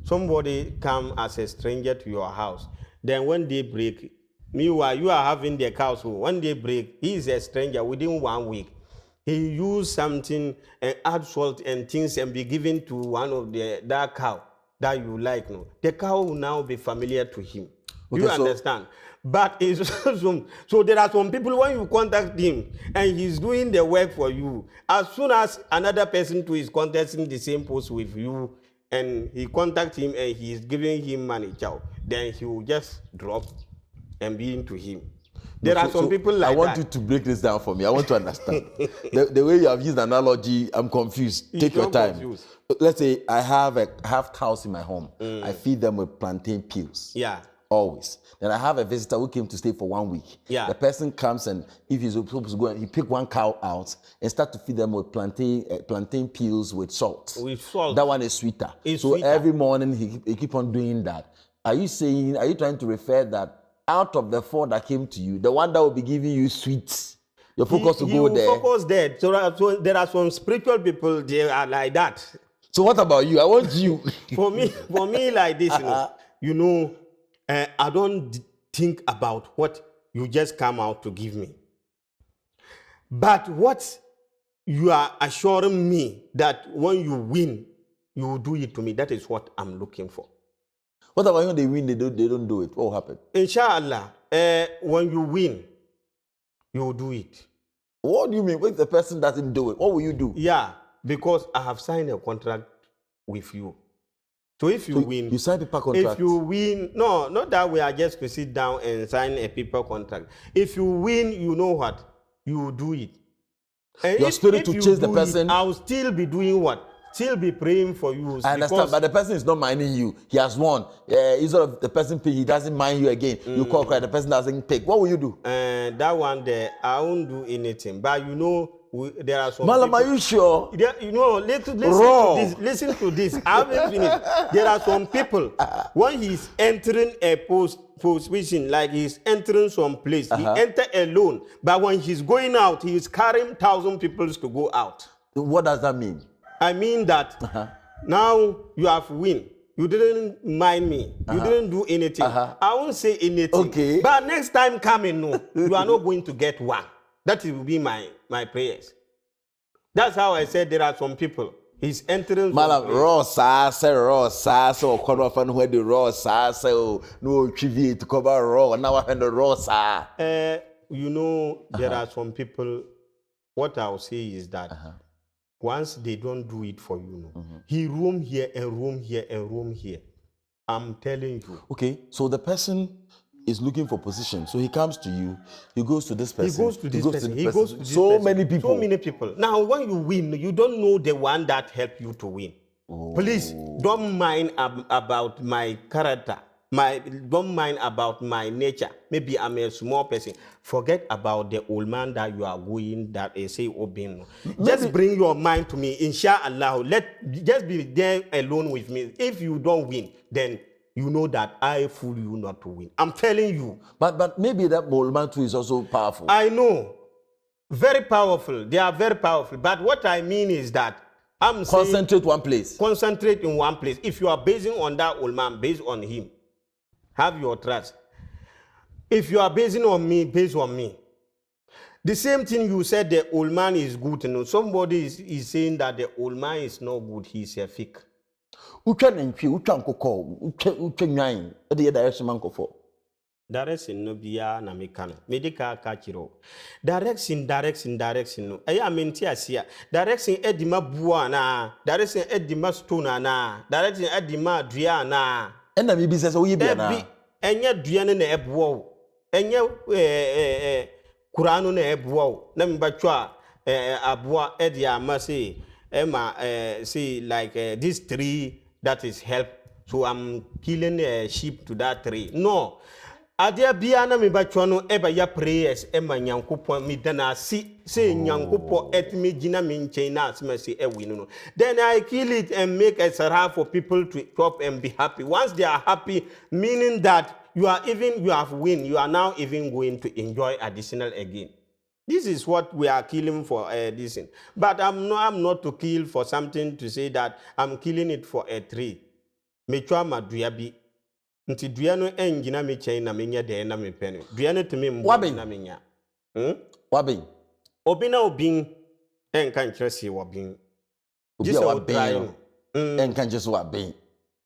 somebody come as a stranger to your house. Then when they break, meanwhile you are having the cows. When they break, he is a stranger within 1 week. He use something and add salt and things and be given to one of that cow that you like. No, the cow will now be familiar to him. Okay, you understand? But so there are some people, when you contact him and he's doing the work for you, as soon as another person too is contesting the same post with you and he contacts him and he's giving him money, then he will just drop and being to him. There are some people like I want that. you to break this down for me. I want to understand. the way you have used the analogy, I'm confused. Take your time. Confused. Let's say I have cows in my home. I feed them with plantain peels. Yeah. Always. Then I have a visitor who came to stay for 1 week. Yeah. The person comes and if he's supposed to go and he pick one cow out and start to feed them with plantain peels with salt. With salt. That one is sweeter. It's so sweeter. every morning he keep on doing that. Are you trying to refer that out of the 4 that came to you, the one that will be giving you sweets, your focus to go there? Focus there. So there are some spiritual people, they are like that. So what about you? I want you. For me like this, I don't think about what you just come out to give me. But what you are assuring me that when you win, you will do it to me. That is what I'm looking for. What about when they win, they don't do it? What will happen? Inshallah, when you win, you will do it. What do you mean? If the person doesn't do it, what will you do? Yeah, because I have signed a contract with you. So if you win, you sign paper contract. If you win, no, not that we are just to sit down and sign a paper contract. If you win, you know what? You will do it. And your spirit to chase the person. I will still be doing what? Still be praying for you. I understand, but the person is not minding you. He has won. Instead of the person pick, he doesn't mind you again. You call cry, the person doesn't pick. What will you do? That one there, I won't do anything. But there are some Mallam, people, are you sure? listen to this. I haven't finished. There are some people, when he's entering a position, like he's entering some place, he enter alone. But when he's going out, he's carrying 1,000 people to go out. What does that mean? I mean that now you have win. You didn't mind me. You didn't do anything. I won't say anything. Okay. But next time coming, no, you are not going to get one. That will be my prayers. That's how I said there are some people. He's entering. Mallam, raw sasa, or corner of where the raw sasa, no trivia to cover raw. Now I the raw sa. There are some people. What I'll say is that once they don't do it for you, he roam here and roam here and roam here. I'm telling you. Okay, so the person is looking for position. So he comes to you, he goes to this person. He goes to this person. So many people. So many people. Now, when you win, you don't know the one that helped you to win. Please, don't mind about my character. Don't mind about my nature. Maybe I'm a small person. Forget about the old man that you are going, that say Obin. Just bring your mind to me. Inshallah, just be there alone with me. If you don't win, then you know that I fool you not to win. I'm telling you. But maybe that old man too is also powerful. I know. Very powerful. They are very powerful. But what I mean is that I'm saying concentrate one place. Concentrate in one place. If you are basing on that old man, based on him. Have your trust. If you are basing on me, base on me. The same thing you said the old man is good. Somebody is saying that the old man is not good. He's a fake. Direction no biya na mekano. Medical kachiro. Direction no. Aya menti asia. Direction edima bua na. Direction edima stone na. Direction edima dua na. Ena mi business wo yebia na. Enye dua ne na ebowo. Enye Quranu na ebowo. Na mbatwa aboa edi amase say like this tree that is help. So I'm killing a sheep to that tree. No. Adia biana mi bachono eba ya prayers ema nyankopon mi dana si say nyankopon etimi gina mi nchen na asmasi ewinu no. Then I kill it and make a sarah for people to chop and be happy. Once they are happy, meaning that you have win, you are now even going to enjoy additional again. This is what we are killing for this thing. But I'm not to kill for something to say that I'm killing it for a tree. Mechwa maduyabi. Nti dua no engina me chen na menya de na me pene. Dua no teme mbo na menya. Wabin. Obin enka nkyerese wabin. Just wabin. Enka nkyerese wabin.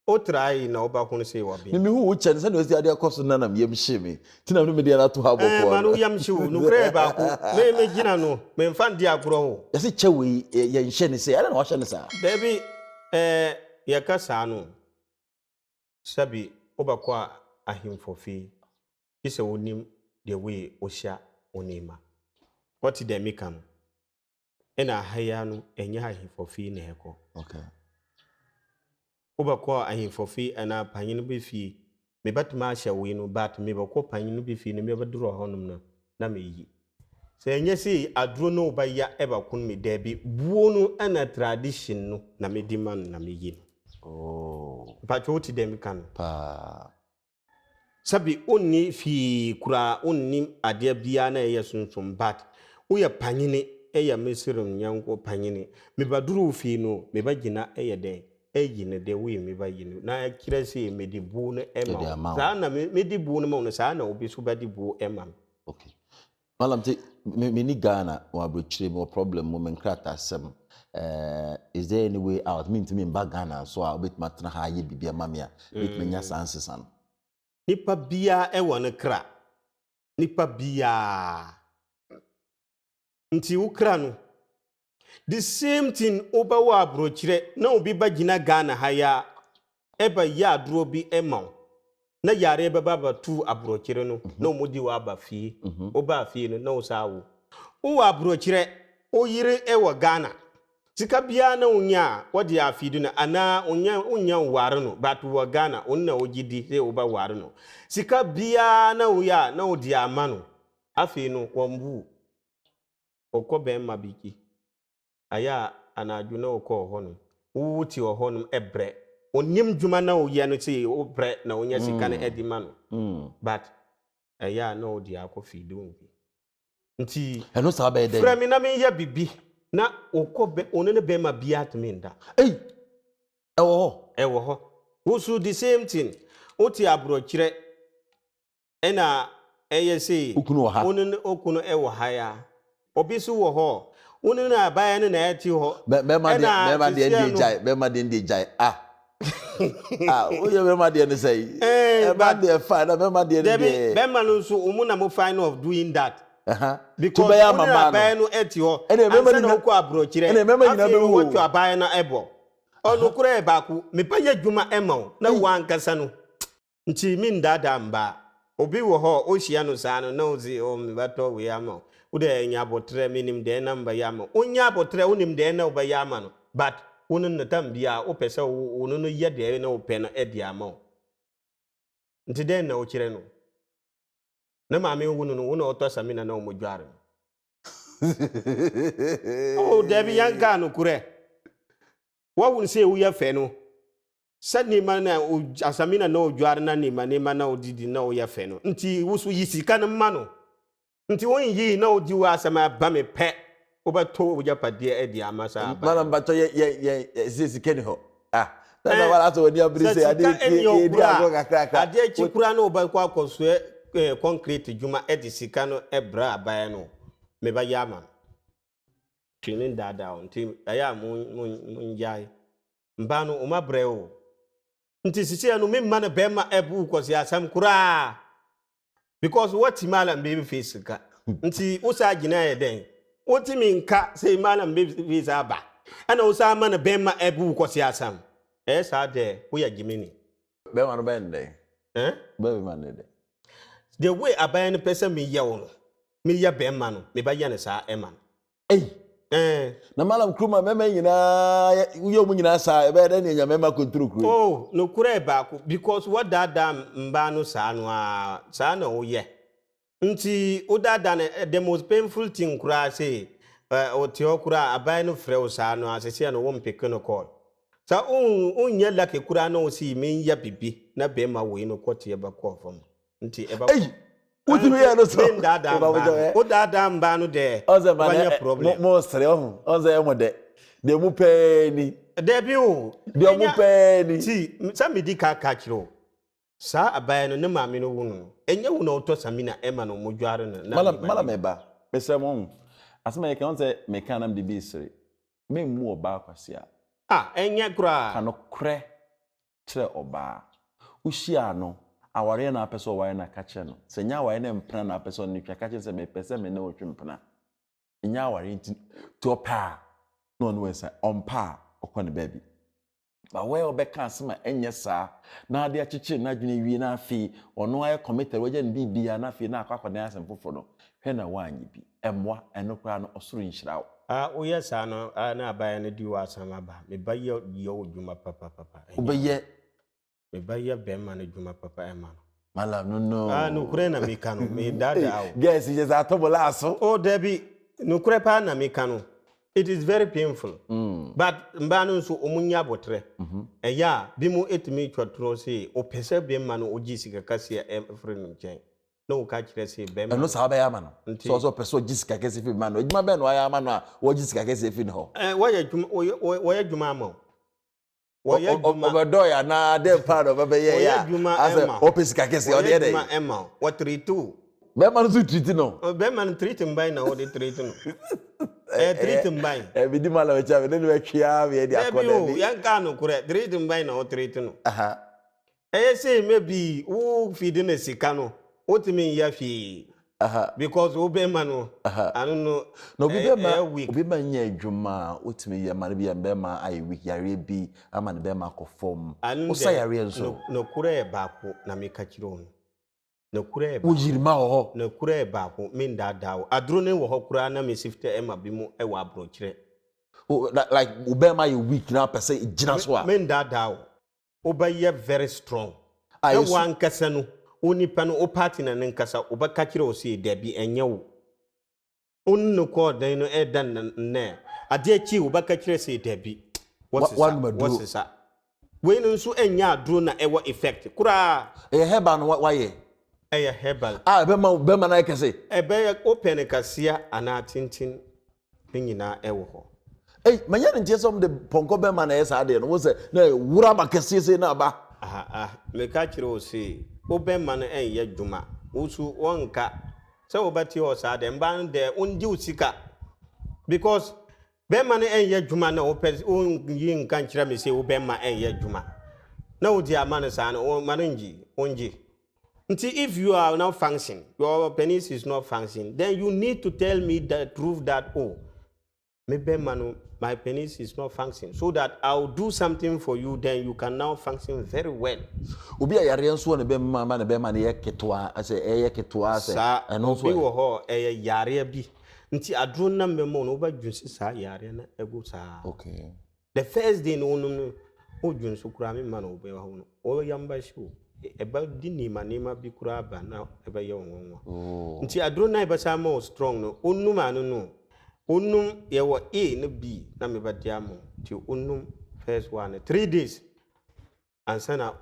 O try na oba ko say wabin. Me hu chen se no esi ade akoso na nam yem hye me. Ti na no me de na to ha boko. Ma no yam hye wo. No kre ba ko. Me gina no. Me mfa ndi agro wo. Yesi chewe ye nhye ne se. Ade na wa hye ne sa. Baby ye ka sa no. Sabi obakwa ahimfofi This onim the way osha onima. What did they make am? And a hayano and yahi for fee neko. Okay. Obako ahin for fee and a panin be fee. Me bat masha wino bat me bako panin be fee, never draw honum na me. Say yesi adro no ba ya eba kun me debi buonu ana tradition no na me demand na me yin. Oh. But what did they make am? Pa. Sabi onni fi kura onni ade bia na ye sunsun bat uya panyini eya mesirum nyanko panyini me baduru fi no me bagina eye den eyine de we me bagini na kira se me di bu no ema sa na me di bu no ma sa na obi so badi bu ema. Okay. Mallam te me ni Ghana wa brochire mo problem mo men krata asem. Is there any way out? Me to me ba Ghana so a bit matna ha ye bibia mamia bit me nya sansesan. Nipa bia ewo ne kra. Nipa bia. Nti ukra no. The same thing oba wa brochire na obi bagina Ghana haya eba ya adro bi ema. Na yare eba baba tu abrochire no na omodi wa aba fie. Oba fie no na osawo. O abrochire oyire ewo Ghana. Sika bia na unya wodi afidu na ana unya ware no but wo Ghana onna ogidi se oba ware no sika bia na uya na odi ama no afi no wombu okobe mabiki aya anaju na okọ ho no wuti ho no ebre onim dwuma na uya no se obre na unya sika na edi ma no but aya na odi akofidu nti Eno sa ba eden. Fra mi na me ya bibi na okobe onene be ma bia atminda ewo ho wo the same thing oti abrochire ena eyese onene okuno ewo ha ya obi so wo ho onene abaya ne na eti ho be ma de ndi jai oye be ma de ne say but they fine be ma de ne be ma no so umuna mo fine of doing that. Because to mama no eti ho ansa na okọ abrochire afi wo abaya na ebo onu kura e baako me panya dwuma ema na wankasa no nti mi ndada mba obi wo ho o hia no saa no na ozi o me bato we ama wo de nya abotre minim de na mba ya ma onya abotre onim de na oba ya ma no but wonu na tambia o pese wonu no ye de na o pe no e di ama nti den na o kire no na maame wonu no wonu otosamina na omodware oh debi yanka no kure wa wonu se wuya fe no sani ma na asamina na odware na ni ma na odidi na o ya fe no nti wusu yisika no ma no nti won yi na odi wa asama ba me pe obato oja pade edi amasa ba Mallam bato ye sisika ni ho na wala to oni abiri se ade edi ago kakaka ade chikura na obakwa akoso concrete juma edi sika no ebra abaya no me ba yama training dada until aya munjai mbano umabreo nti sisi anu me man be ma ebu kosi asam kura because what Mallam baby face ka nti usa gina ye den oti minka say Mallam baby face aba ana usa man be ma ebu kosi asam sa de wo ya gimini be man be ndey be man ndey the way abaya no person me ye wo me ye be ma no me ba ye ne sa eman na Mallam Kruma mema nyina uyo mu nyina sa be da ne nya mema kontrol kru oh no kure baako because what dada mba no sa no a sa na wo ye nti o dada the most painful thing kura say o ti okura abai no frɛ o sa no asese no wo mpeke no call sa nya lake kura no si men ya bibi na be ma wo no kote e ba call fam nti e ba Uti me ya no so. O dada mba no de. Wanya problem. Mo sere ho. Onze e mo de. De mu peni. De bi o. De mu peni. Ti, sa me di ka kiro. Sa abaya no ne maame no wunu. Enye wu na oto samina ema no modware no. Mallam eba. Me sere mo. Asema ye kan onze me kan am de bi sere. Me mu oba kwase a. Enye kura. Ka no kre kire oba. Ushia no. Aware na apeso ware na kache no senya ware na mpena na apeso ni twa kache se me pese me na otwe mpena nya ware nti to pa no no we say on pa okọ ne baby But where obeka asema enye saa na ade achichi na dwene wie na afi ono aye committed we je bibia na afi na akwa na asem foforo no hwe na wanyi bi emwa eno kra no osoro nhyira wo o yes ano na abaya ne di wa asama ba me ba ye odwuma papa obeye me ba ye be ma na dwuma papa e ma Mallam no no kure na me kanu me dada awo guys just atobola aso oh debi no kure pa na me kanu. It is very painful. But mbanu so omunya botre. Eya bi mu etimi twatro say o pese be ma no ogi sika kase e friend nchen. No ka kire say be ma. No sa ba ya ma no. So pese ogi sika kase fi ma no. Ejuma be no ya ma no a ogi sika kase fi no. Woya juma ma. Woya juma. Obedo ya na dem pa no be ye ya. As o pese sika kase o de dey. Juma emma. What 32? Be ma no so treat no. Be ma no treat mbay na o de treat no. Treat mbay. Bi di mala we cha be no we twia we dey akoda bi. Yan ka no kure treat mbay na o treat no. Say maybe who feed in a sika no. Otimi ya fi. Because obe ma no. I don't know. No be ma nya adwuma otimi ya ma bi be ma ai week yare bi ama ne be ma ko form. O sa yare nso. No kure ba ko na me ka kiro no. Na kure ba. Ojirima ho. Na kure ba ko me ndada. Adro ne wo ho kura na me sifte e ma bi mu e wa abro kire. Like obe ma you weak na person igina so a. Me ndada. Obaye very strong. E wan kasa no. Onipa no o party na nkasa obaka kire o se dabi enye wo. Onno ko dan no e dan na. Ade achi obaka kire se dabi. What's this? We no so enya adro na e wo effect. Kura e heba no waye. Eya hebal. Be ma na kase. Be open kasia ana tintin nyina e wo ho. Manya ntie som de ponko be ma na esa de no wo se na wura ba kase se na ba. Me ka kire o se obe ma na enye dwuma. Usu wonka. Se obati o sa de mban de undi usika. Because be ma na enye dwuma na opes yin kan kire me se obe ma enye dwuma. Na odi amana sa na o mananji onji. If you are not functioning, your penis is not functioning, then you need to tell me that prove that, oh, maybe my penis is not functioning, so that I'll do something for you, then you can now function very well. Obi a yare nso na be mama na be ma na ye ketwa ase ye ketwa ase eno so bi wo ho yare bi nti adro na memo no ba dwunsi sa yare na egu sa. Okay. The first day no o dwunsu kura me ma na obe ho no o yamba show eba di nima bi kura ba na eba ye wonwo nti adro na eba sa ma strong no onum anu no onum ye wo A na B na me ba dia mo ti onum first one 3 days and sana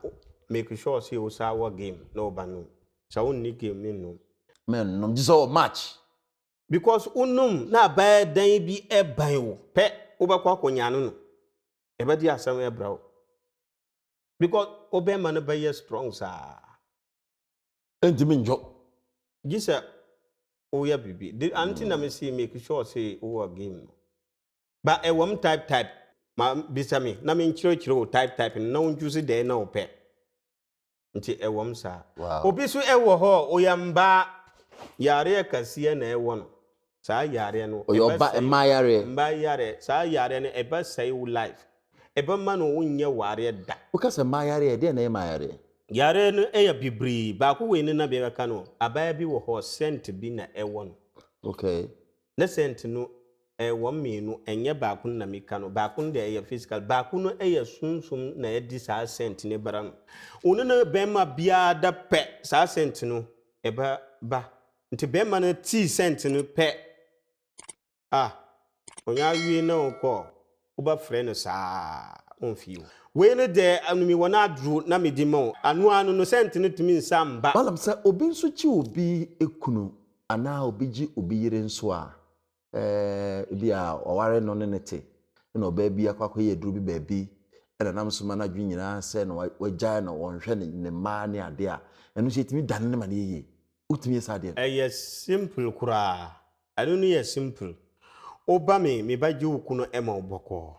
make sure say o sa wa game no ba no sa onni game ni no men no just all match because onum na ba dan bi e ban wo pe wo ba kwa konya no eba di asam e bra. Because Obama no be strong sa. Enti njo. Gisa oya bibi. The anti na me see make sure say o game. But e wom type ma bisa me na me nchiro type na unjusi de na ope. Nti e wom sa. Obi so e wo ho oyamba yare kasie na e wo no. Sa yare no. Oyoba e mayare. Mba yare. Sa yare no e ba say life. Eba ma no wonye ware da. Ukase mayare e de na e mayare. Yare no e ya bibri ba ko we ni na be ka no abaya bi wo ho scent bi na e won. Okay. Na scent no e wo menu enye ba ko na meka no ba ko de e ya physical ba ko no e ya sunsum na e di sa scent ne bara no. Onu na be ma bia da pe sa scent no e ba nti be ma na tea scent no pe. Onya wi na okọ Uba friend sa onfio. We no de anumi wona adru na medimo anu no sent no tumi nsamba. Mallam say obi nso chi obi ekunu ana obi ji obi yire nso a bi a oware no ne nete na oba bi akwakọ ye duru bi baabi na nam so ma na dwu nyina se na wagya na wonhwe ne ma ne ade a enu se timi dan ne ma ne ye utimi esa de. Yes simple kura. Anu no ye simple. Oba me ba ji ukuno ema oboko.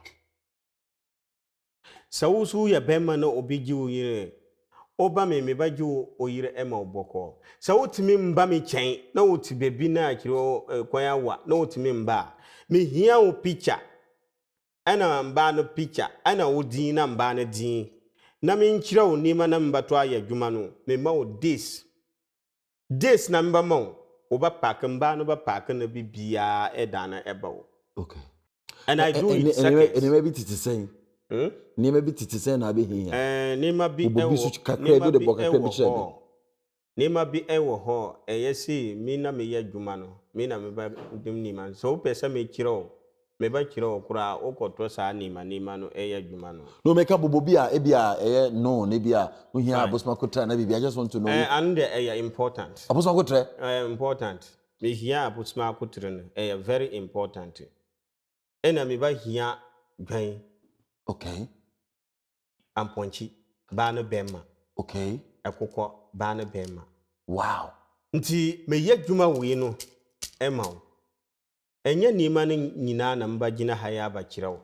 Sawusu ya bema na obi ji uyire. Oba me ba ji oyire ema oboko. Sawutimi mba me chen na uti bebi na akiro kwaya wa na utimi mba. Me hia o picture. ana mba no picture ana wo din na mba no din na me nkyira wo nima na mba to aye adwuma no me ma wo this na mba ma wo ba pack mba no ba pack na bibia edana eba wo. Okay. And I do it seconds. And maybe it is saying. Nima bi titi say na be hin. Nima bi Nima bi ewo ho eyesi mi na me ye adwuma no mi na me ba dim nima so pesa me kiro me ba kiro kura okoto sa nima no eye adwuma no no make up bobo bia e bia eye no ne bia wo hia abosma kotra na bibia I just want to know and the important abosma kotra important me hia abosma kotra no very important ena me ba hia dwan. Okay. Amponchi ba no bema. Okay. Ekoko ba no bema. Wow. Nti me ye dwuma we no ema wo. Enye nima no nyina na mba gina haya ba kire wo.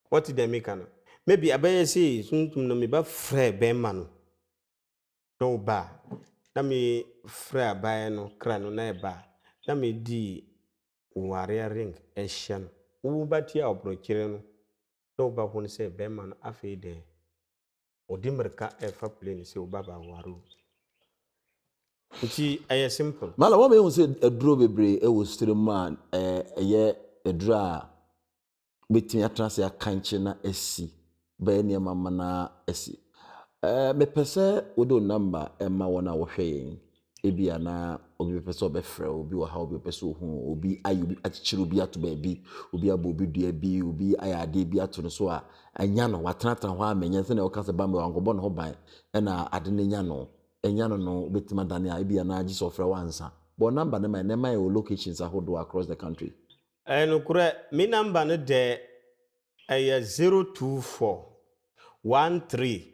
What did they make no? Maybe abaye say suntum no me ba frɛ bema no. No ba. Na me frɛ abaye no kra no na ba. Na me di ware ring ehye no. Wo ba tia obro kire no. No ba won say bema no afei de. Odi merka efa plane say obaba waru. Nti aye simple. Mala what me won say eduro bebre e wo stiri man eye edura betimi atrase akanche na esi ba ne mama na esi. Me pese wodo number ma wona wo hwe yen. Ebia na obi pese obefre obi wo ha obi pese ohu obi ayi obi achichiri obi ato ba bi obi abo obi dua bi obi ayade bi ato no so a anya no watratra ho amenya se na o kase ba me wangobo no ho ban na ade ne nya no enya no betima dane a ebia na agi so frɛ wansa but number na my locations ahodo across the country no kure mi number no de 024 13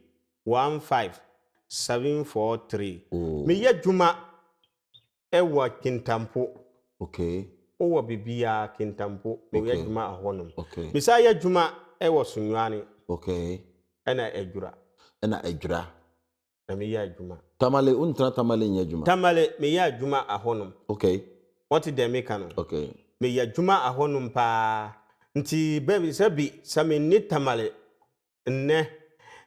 15 743. Me ye dwuma ewa Kintampo. Okay. Owa bibia Kintampo. Me ye dwuma ahonom. Okay. Me sa ye dwuma ewa Sunwani. Okay. Ena ejura. Na me ye dwuma. Tamale untra tamale nye dwuma. Tamale me ye dwuma ahonom. Okay. What did they make no? Okay. Me ye dwuma ahonom pa. Nti baby sabi sa me ni tamale nne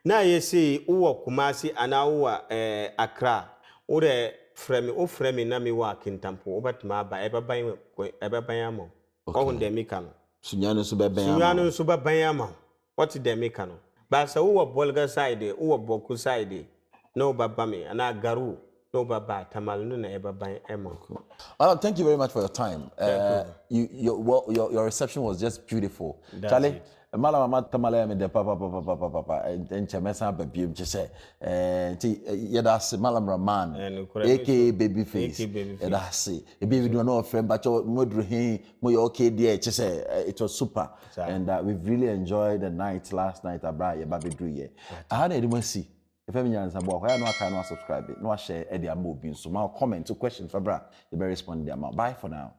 na yesi uwo Kumasi ana uwa Accra ure frame na mi wa Kintampo obatuma ba ebaban amo o de meka no sunyano so beban amo what de meka no ba sa uwo Bolga side uwo Boku side no baba me ana garu no baba Tamale no na ebaban amo. Thank you very much for your time. Your reception was just beautiful. Charlie, Mallam Raman Tamale me de papa en chemesa babiem che se ti yedase Mallam Raman aka Babyface yedase e be video no friend but modru hin mo your okay there che se it was super and we've really enjoyed the night last night abra ye babedru ye aha na edimasi if you Nyansatv boy no aka no subscribe no share e dey am obi so my comment to question for bra you better respond there. Bye for now.